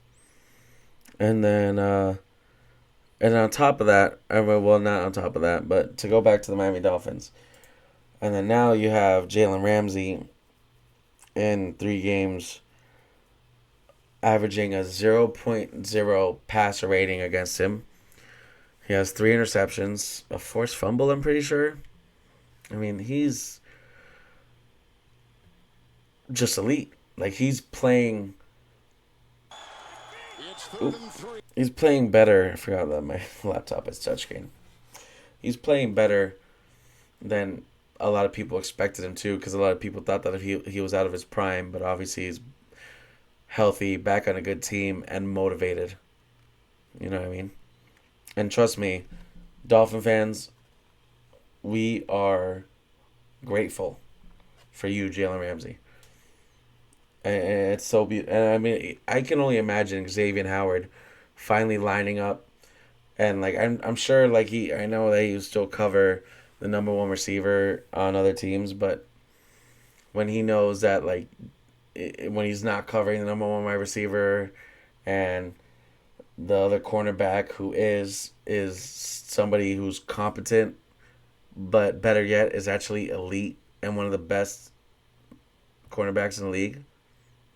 And then, and on top of that, well, not on top of that, but to go back to the Miami Dolphins. And then now you have Jalen Ramsey in 3 games averaging a 0.0 passer rating against him. He has 3 interceptions, a forced fumble, I'm pretty sure. I mean, he's just elite. Like, he's playing Oop. He's playing better. I forgot that my laptop is touchscreen. He's playing better than a lot of people expected him to, because a lot of people thought that he was out of his prime, but obviously he's healthy, back on a good team, and motivated. You know what I mean? And trust me, Dolphin fans, we are grateful for you, Jalen Ramsey. And it's so beautiful. And I mean, I can only imagine Xavier Howard finally lining up, and like I'm sure like I know that he will still cover the number one receiver on other teams, but when he knows that like when he's not covering the number one wide receiver, and the other cornerback who is somebody who's competent, but better yet is actually elite and one of the best cornerbacks in the league,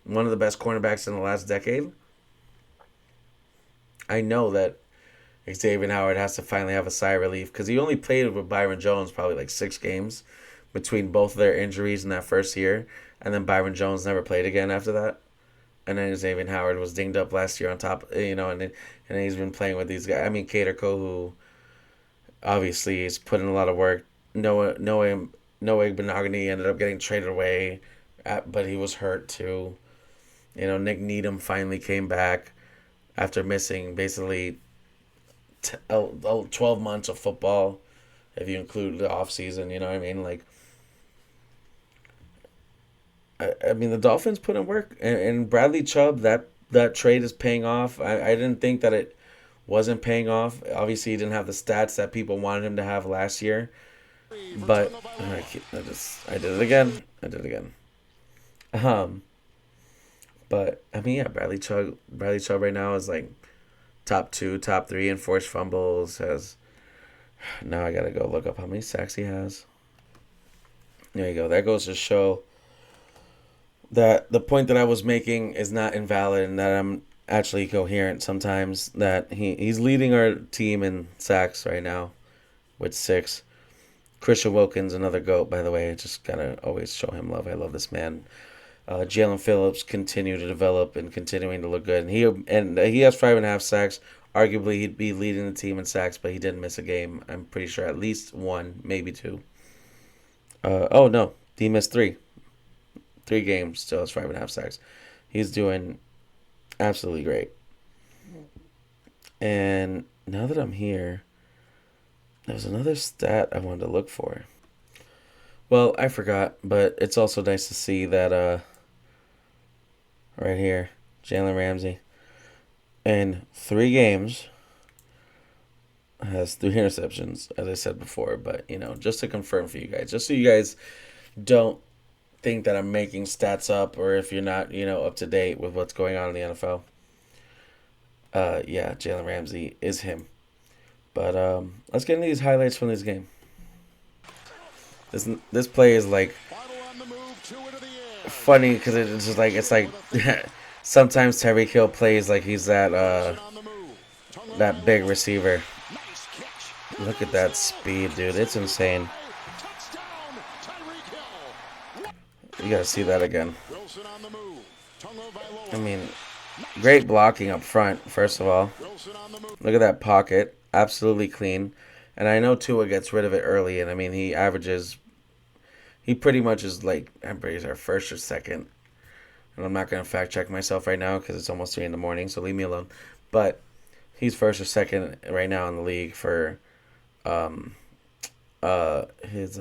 one of the best cornerbacks in the last decade. I know that Xavier Howard has to finally have a sigh of relief, because he only played with Byron Jones probably like 6 games between both of their injuries in that first year, and then Byron Jones never played again after that. And then Xavier Howard was dinged up last year on top, and then he's been playing with these guys. I mean, Cater who obviously is putting a lot of work. Noah Benogany ended up getting traded away, but he was hurt too. Nick Needham finally came back after missing basically 12 months of football, if you include the offseason, you know what I mean? Like, I mean, the Dolphins put in work, and Bradley Chubb, that trade is paying off. I didn't think that it wasn't paying off. Obviously, he didn't have the stats that people wanted him to have last year, but I did it again. But I mean, yeah, Bradley Chubb right now is like top 2, top 3 in forced fumbles. Now I gotta go look up how many sacks he has. There you go. That goes to show that the point that I was making is not invalid, and that I'm actually coherent sometimes. That he's leading our team in sacks right now with 6. Christian Wilkins, another GOAT, by the way. I just gotta always show him love. I love this man. Jalen Phillips continue to develop and continuing to look good, and he has 5.5 sacks. Arguably, he'd be leading the team in sacks, but he didn't miss a game. I'm pretty sure at least 1, maybe 2. Oh no, he missed 3. 3 games, still has 5.5 sacks. He's doing absolutely great. And now that I'm here, there's another stat I wanted to look for. Well, I forgot, but it's also nice to see that right here, Jalen Ramsey, in 3 games, has 3 interceptions, as I said before. But, just to confirm for you guys, just so you guys don't think that I'm making stats up, or if you're not, up to date with what's going on in the NFL. Yeah, Jalen Ramsey is him. But let's get into these highlights from this game. This play is like funny, because it's just like sometimes Tyreek Hill plays like he's that big receiver. Look at that speed, dude. It's insane. You gotta see that again. I mean, great blocking up front, first of all. Look at that pocket. Absolutely clean. And I know Tua gets rid of it early, and I mean, he pretty much is like, I'm pretty sure first or second. And I'm not going to fact check myself right now because it's almost 3 in the morning, so leave me alone. But he's first or second right now in the league for his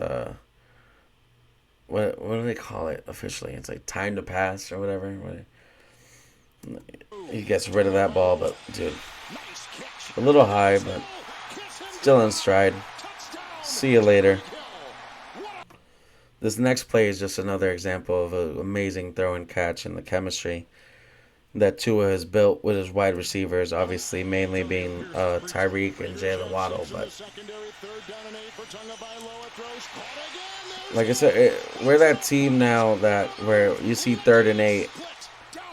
what do they call it officially? It's like time to pass or whatever. He gets rid of that ball, but dude, a little high, but still in stride. See you later. This next play is just another example of an amazing throw and catch and the chemistry that Tua has built with his wide receivers, obviously mainly being Tyreek and Jalen Waddle. But like I said, we're that team now where you see 3rd and 8,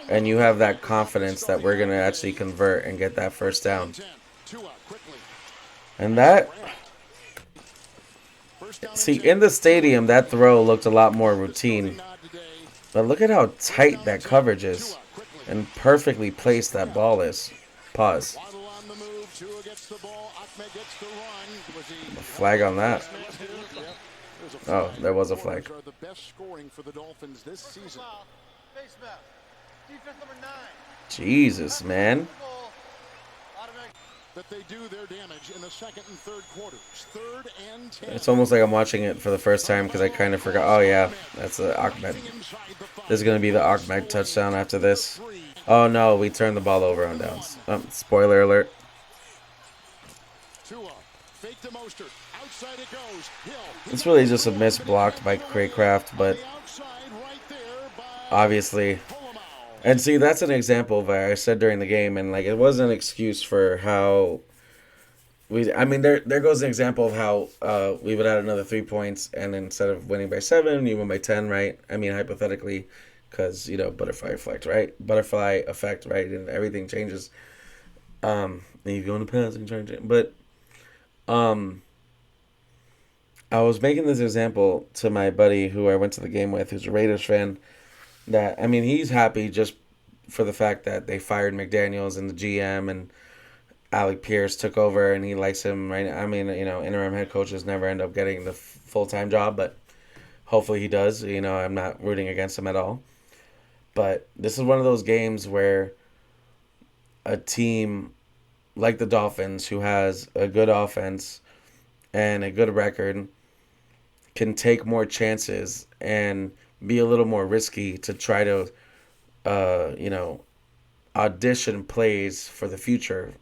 and you have that confidence that we're going to actually convert and get that first down. And in the stadium, that throw looked a lot more routine. But look at how tight that coverage is and perfectly placed that ball is. Pause. Waddle on the move. Tua gets the ball. Ahmed gets the run. Was he A flag on that. Yep. There's a Oh, flag. there was a Corners flag. are the best scoring for the Dolphins this season. Face mask. Defense number 9. Jesus, man. That they do their damage in the second and third quarters. 3rd and 10. It's almost like I'm watching it for the first time because I kind of forgot. Oh, yeah, that's the Ahmed. This is going to be the Ahmed touchdown after this. Oh, no, we turned the ball over on downs. Spoiler alert. Tua, fake to Mostert. Outside it goes. Hill. It's really just a miss blocked by Craycraft, but obviously. And see, that's an example of what I said during the game, and like it wasn't an excuse for how I mean, there goes an example of how we would add another 3 points, and instead of winning by 7, you win by 10, right? I mean, hypothetically, because butterfly effect, right? Butterfly effect, right? And everything changes. Then you go in the past and change it, but I was making this example to my buddy who I went to the game with, who's a Raiders fan. That, I mean, he's happy just for the fact that they fired McDaniels and the GM and Alec Pierce took over and he likes him right now. I mean, interim head coaches never end up getting the full-time job, but hopefully he does. I'm not rooting against him at all. But this is one of those games where a team like the Dolphins, who has a good offense and a good record, can take more chances and be a little more risky to try to, audition plays for the future.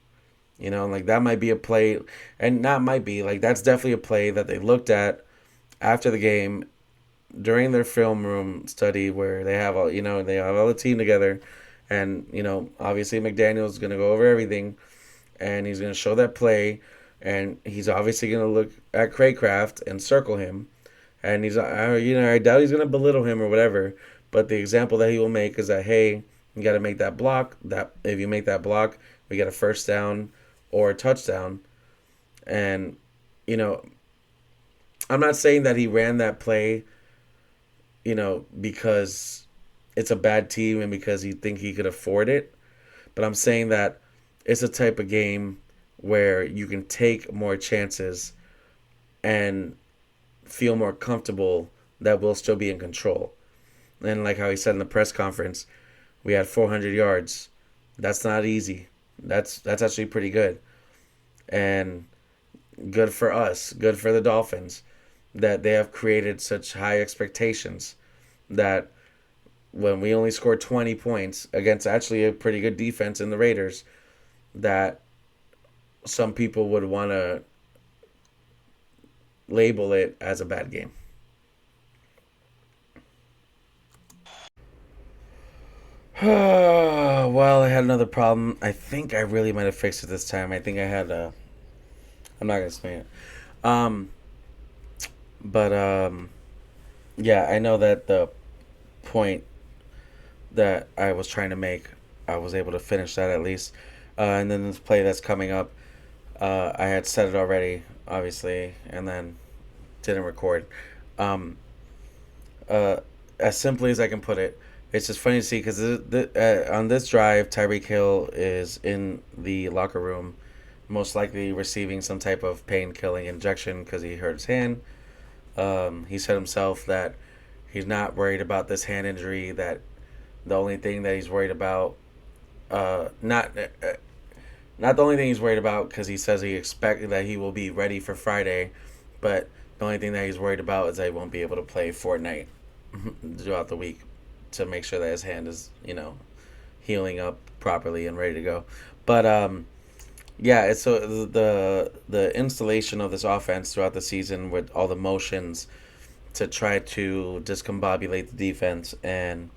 Like that might be a play, and not might be, like that's definitely a play that they looked at after the game during their film room study where they have all, they have all the team together, and, obviously McDaniel's going to go over everything, and he's going to show that play, and he's obviously going to look at Craycraft and circle him. And he's, I doubt he's going to belittle him or whatever. But the example that he will make is that, hey, you got to make that block. That if you make that block, we get a first down or a touchdown. And, I'm not saying that he ran that play, because it's a bad team and because he think he could afford it. But I'm saying that it's a type of game where you can take more chances and feel more comfortable that we'll still be in control. And like how he said in the press conference, we had 400 yards. That's not easy. That's actually pretty good. And good for us, good for the Dolphins, that they have created such high expectations that when we only scored 20 points against actually a pretty good defense in the Raiders, that some people would want to label it as a bad game. Well, I had another problem. I think I really might have fixed it this time. I think I had I'm not going to explain it. Yeah, I know that the point that I was trying to make, I was able to finish that at least. And then this play that's coming up, I had said it already, obviously, and then didn't record. As simply as I can put it, it's just funny to see because on this drive, Tyreek Hill is in the locker room, most likely receiving some type of pain-killing injection because he hurt his hand. He said himself that he's not worried about this hand injury, that the only thing that he's worried about, not the only thing he's worried about, because he says he expects that he will be ready for Friday, but the only thing that he's worried about is that he won't be able to play Fortnite throughout the week to make sure that his hand is, healing up properly and ready to go. But yeah, it's so the installation of this offense throughout the season with all the motions to try to discombobulate the defense and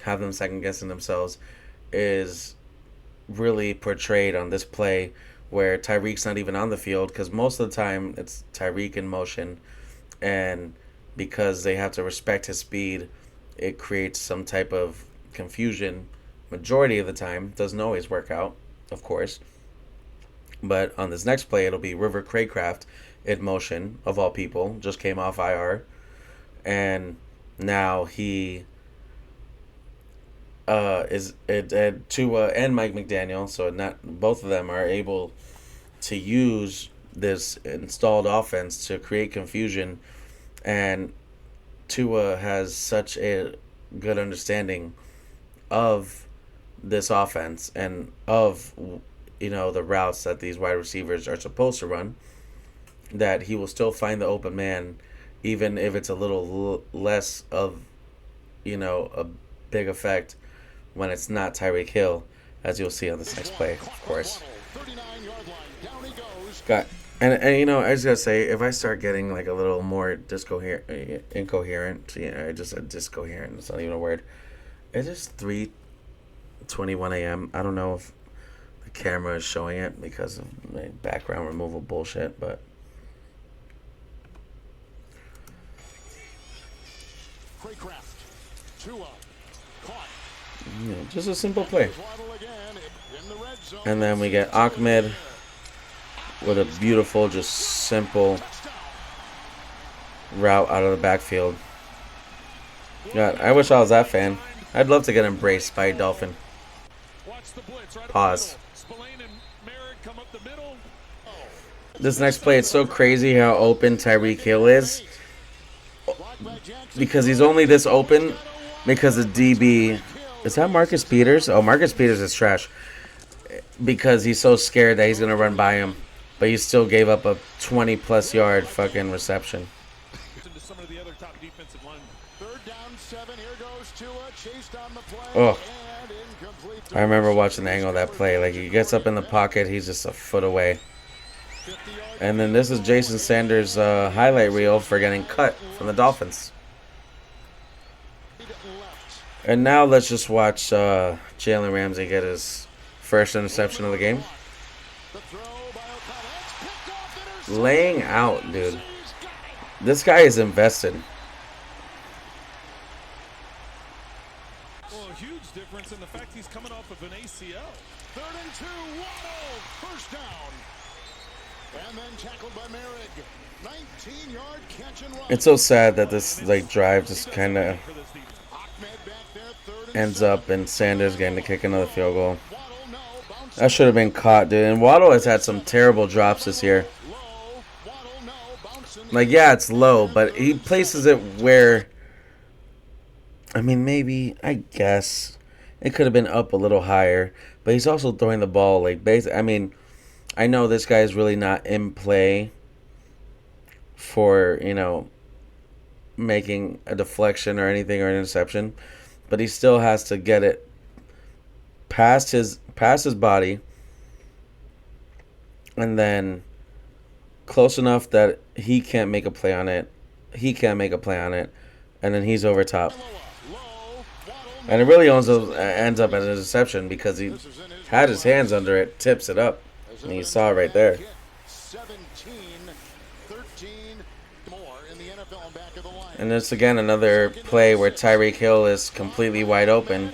have them second guessing themselves is really portrayed on this play where Tyreek's not even on the field, because most of the time it's Tyreek in motion, and because they have to respect his speed, it creates some type of confusion. Majority of the time, doesn't always work out, of course. But on this next play, it'll be River Craycraft in motion, of all people, just came off IR, and now he Tua and Mike McDaniel, so not both of them are able to use this installed offense to create confusion, and Tua has such a good understanding of this offense and of the routes that these wide receivers are supposed to run, that he will still find the open man, even if it's a little less of a big effect when it's not Tyreek Hill, as you'll see on this next play, of course. Got and I just gotta say, if I start getting like a little more incoherent, I just said discoherent. It's not even a word. It is 3:21 a.m. I don't know if the camera is showing it because of my background removal bullshit, but just a simple play. And then we get Ahmed with a beautiful, just simple route out of the backfield. God, I wish I was that fan. I'd love to get embraced by a Dolphin. Pause. This next play, it's so crazy how open Tyreek Hill is. Because he's only this open because the DB... Is that Marcus Peters? Oh, Marcus Peters is trash. Because he's so scared that he's going to run by him. But he still gave up a 20-plus yard fucking reception. Oh. I remember watching the angle of that play. Like, he gets up in the pocket, he's just a foot away. And then this is Jason Sanders' highlight reel for getting cut from the Dolphins. And now let's just watch Jalen Ramsey get his first interception of the game. Laying out, dude. This guy is invested. Well, a huge difference in the fact he's coming off of an ACL. 3rd and 2, Waddle, first down. And then tackled by Merrick. 19-yard catch and run. It's so sad that this drive just kind of ends up in Sanders getting to kick another field goal. That should have been caught, dude. And Waddle has had some terrible drops this year. Like, yeah, it's low, but he places it where, I mean, maybe, I guess, it could have been up a little higher. But he's also throwing the ball, like, I mean, I know this guy is really not in play for, making a deflection or anything or an interception. But he still has to get it past his body, and then close enough that he can't make a play on it. He can't make a play on it, and then he's over top. And it really ends up as an interception because he had his hands under it, tips it up, and you saw it right there. And it's again another play where Tyreek Hill is completely wide open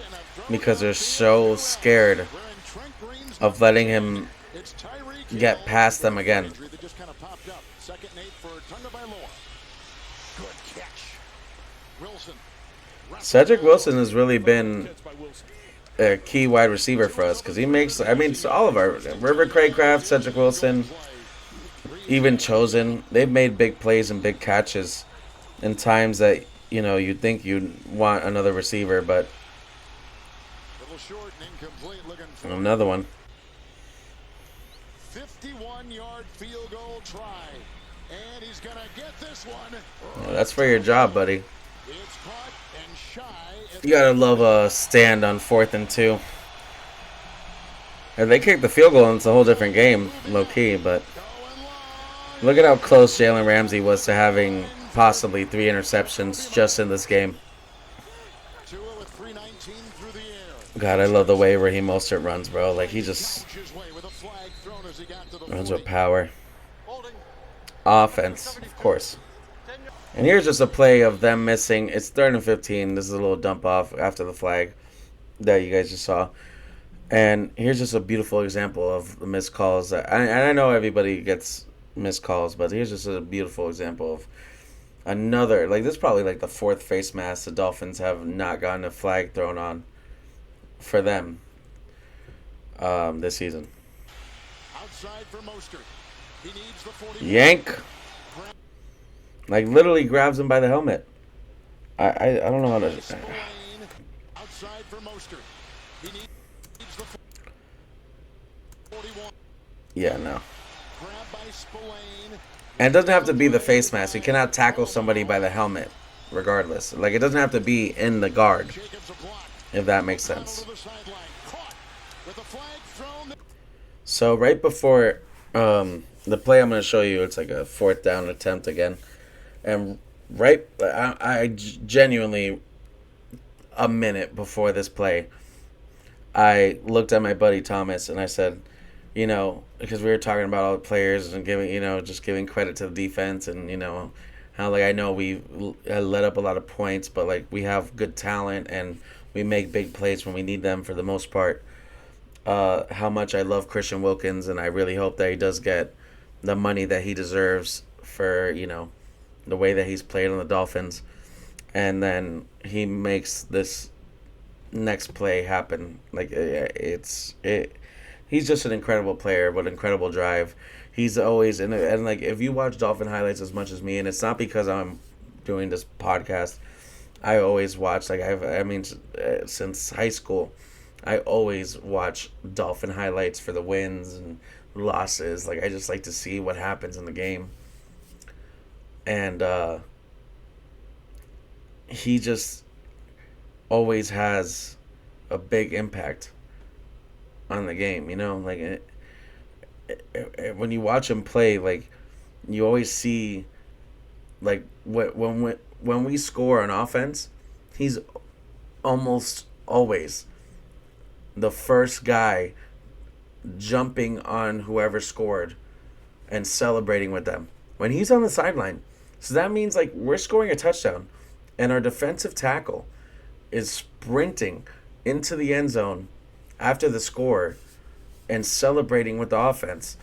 because they're so scared of letting him get past them again. Cedric Wilson has really been a key wide receiver for us because he makes, all of our, River Craycraft, Cedric Wilson, even Chosen, they've made big plays and big catches in times that, you'd think you'd want another receiver, but another one. 51-yard field goal try, and he's gonna get this one. Yeah, that's for your job, buddy. It's caught and shy. You gotta love a stand on 4th and 2. If they kick the field goal, it's a whole different game, low key. But look at how close Jalen Ramsey was to having possibly 3 interceptions just in this game. God, I love the way Raheem Mostert runs, bro. Like, he just runs with power. Offense, of course. And here's just a play of them missing. It's 3rd and 15. This is a little dump off after the flag that you guys just saw. And here's just a beautiful example of the missed calls. And I know everybody gets missed calls, but here's just a beautiful example of another. Like, this is probably like the 4th face mask the Dolphins have not gotten a flag thrown on for them this season. Outside for Mostert. He needs the 40. Yank. Like, literally grabs him by the helmet. I don't know how to... Outside for Mostert. He needs the 41. Yeah, no. Grab by Spillane. And it doesn't have to be the face mask. You cannot tackle somebody by the helmet, regardless. Like, it doesn't have to be in the guard, if that makes sense. So, right before the play I'm going to show you, it's like a 4th down attempt again. And I genuinely, a minute before this play, I looked at my buddy Thomas and I said, you know, because we were talking about all the players and giving, you know, just giving credit to the defense and, you know, how, like, I know we let up a lot of points, but, like, we have good talent and we make big plays when we need them for the most part. How much I love Christian Wilkins, and I really hope that he does get the money that he deserves for, you know, the way that he's played on the Dolphins. And then he makes this next play happen. Like, he's just an incredible player with incredible drive. He's always, and like, if you watch Dolphin highlights as much as me, and it's not because I'm doing this podcast, I always watch, like, since high school, I always watch Dolphin highlights for the wins and losses. Like, I just like to see what happens in the game. And he just always has a big impact on the game, you know? Like, when you watch him play, like, you always see, like, when we score on offense, he's almost always the first guy jumping on whoever scored and celebrating with them when he's on the sideline. So that means, like, we're scoring a touchdown and our defensive tackle is sprinting into the end zone after the score and celebrating with the offense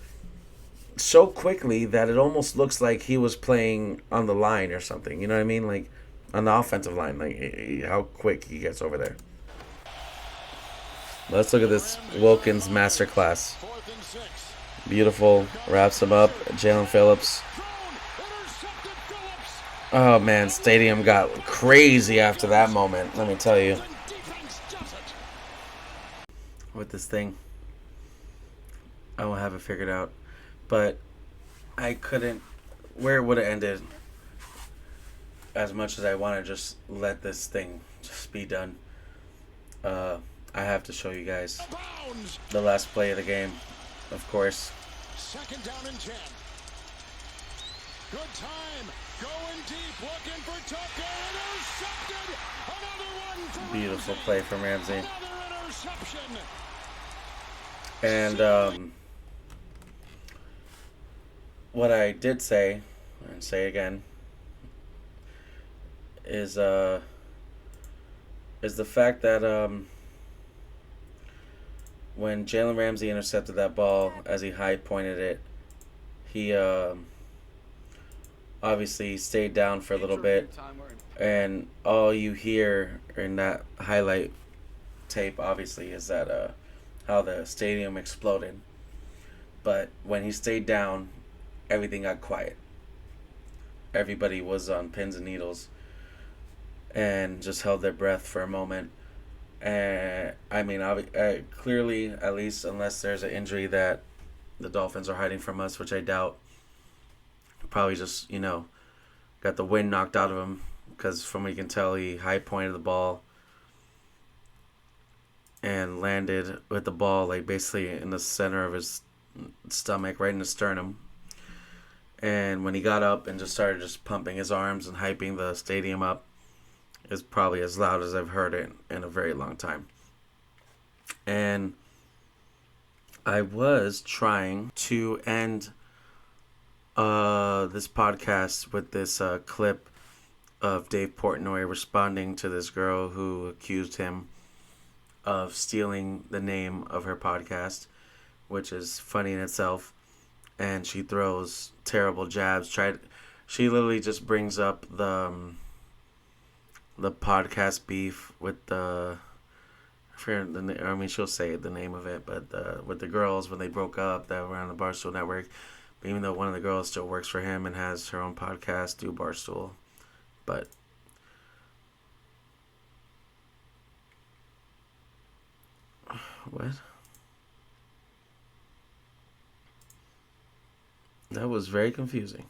so quickly that it almost looks like he was playing on the line or something. You know what I mean? Like, on the offensive line, like, how quick he gets over there. Let's look at this Wilkins masterclass. Beautiful. Wraps him up. Jalen Phillips. Oh, man. Stadium got crazy after that moment. Let me tell you. With this thing. I won't have it figured out. But I couldn't. Where it would have ended. As much as I want to just let this thing just be done. I have to show you guys the last play of the game, of course. 2nd down and 10. Good time. Going deep, looking for Tucker. Intercepted. Another one for Beautiful Ramsey. play from Ramsey. Another interception. And what I did say, and say again, is the fact that when Jalen Ramsey intercepted that ball as he high pointed it, he obviously stayed down for a little bit, and all you hear in that highlight tape obviously is that how the stadium exploded. But when he stayed down, everything got quiet. Everybody was on pins and needles and just held their breath for a moment. And I mean, clearly, at least unless there's an injury that the Dolphins are hiding from us, which I doubt, probably just, you know, got the wind knocked out of him, because from what you can tell, he high pointed the ball and landed with the ball, like, basically in the center of his stomach, right in the sternum. And when he got up and just started just pumping his arms and hyping the stadium up, is probably as loud as I've heard it in a very long time. And I was trying to end this podcast with this clip of Dave Portnoy responding to this girl who accused him of stealing the name of her podcast, which is funny in itself. And she throws terrible jabs. She literally just brings up the podcast beef with the I mean, she'll say the name of it, but with the girls when they broke up that were on the Barstool Network. But even though one of the girls still works for him and has her own podcast, do Barstool, but what? That was very confusing.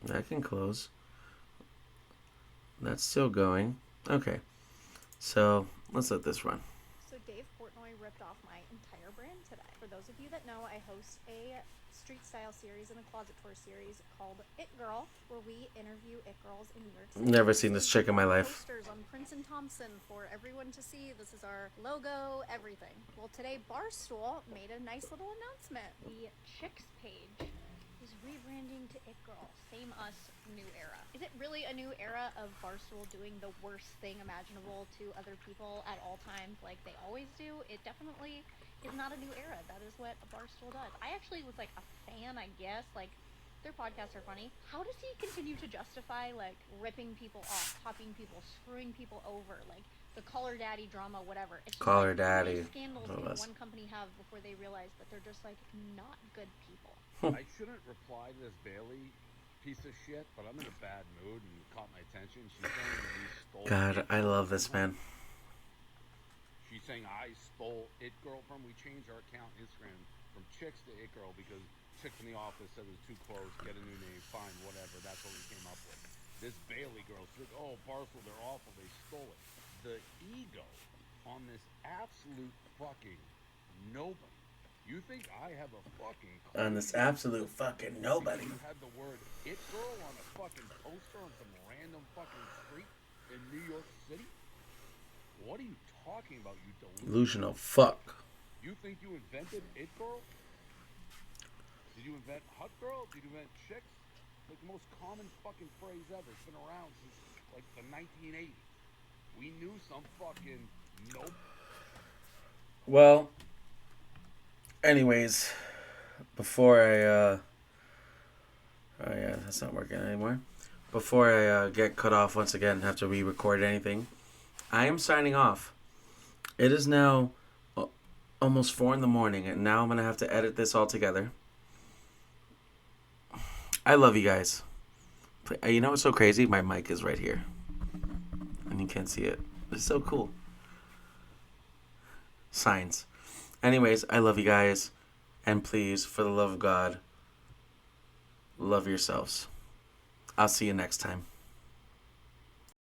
That can close. That's still going. Okay. So, let's let this run. So Dave Portnoy ripped off my entire brand today. For those of you that know, I host a street style series and a closet tour series called It Girl, where we interview it girls in New York City. Never seen this chick in my life. Posters on Prince and Thompson for everyone to see. This is our logo, everything. Well, today Barstool made a nice little announcement. The Chicks page is rebranding to It Girl. Same us, new era. Is it really a new era of Barstool doing the worst thing imaginable to other people at all times like they always do? It definitely is not a new era. That is what Barstool does. I actually was like a fan, I guess. Like, their podcasts are funny. How does he continue to justify like ripping people off, popping people, screwing people over, like the Caller Daddy drama, whatever? It's just Caller like, Daddy. how many scandals can one company have before they realize that they're just like not good people? I shouldn't reply to this Bailey piece of shit, but I'm in a bad mood and it caught my attention. She's saying that we stole God, It I Girl love this from her. man. She's saying I stole It Girl from. We changed our account Instagram from Chicks to It Girl because Chicks in the office said it was too close. Get a new name, fine, whatever. That's what we came up with. This Bailey girl, she's like, oh, Barstool, they're awful. They stole it. The ego on this absolute fucking nobody. You think I have a fucking clue? On this absolute fucking nobody. You had the word It Girl on a fucking poster on some random fucking street in New York City? What are you talking about, you Delusional fuck. You think you invented It Girl? Did you invent Hut Girl? Did you invent Chicks? Like the most common fucking phrase ever. It's been around since like the 1980s. We knew some fucking nope. Well, anyways, before oh yeah, that's not working anymore. Before I get cut off once again, have to re-record anything, I am signing off. It is now almost 4 a.m, and now I'm going to have to edit this all together. I love you guys. You know what's so crazy? My mic is right here. And you can't see it. It's so cool. Signs. Anyways, I love you guys. And please, for the love of God, love yourselves. I'll see you next time.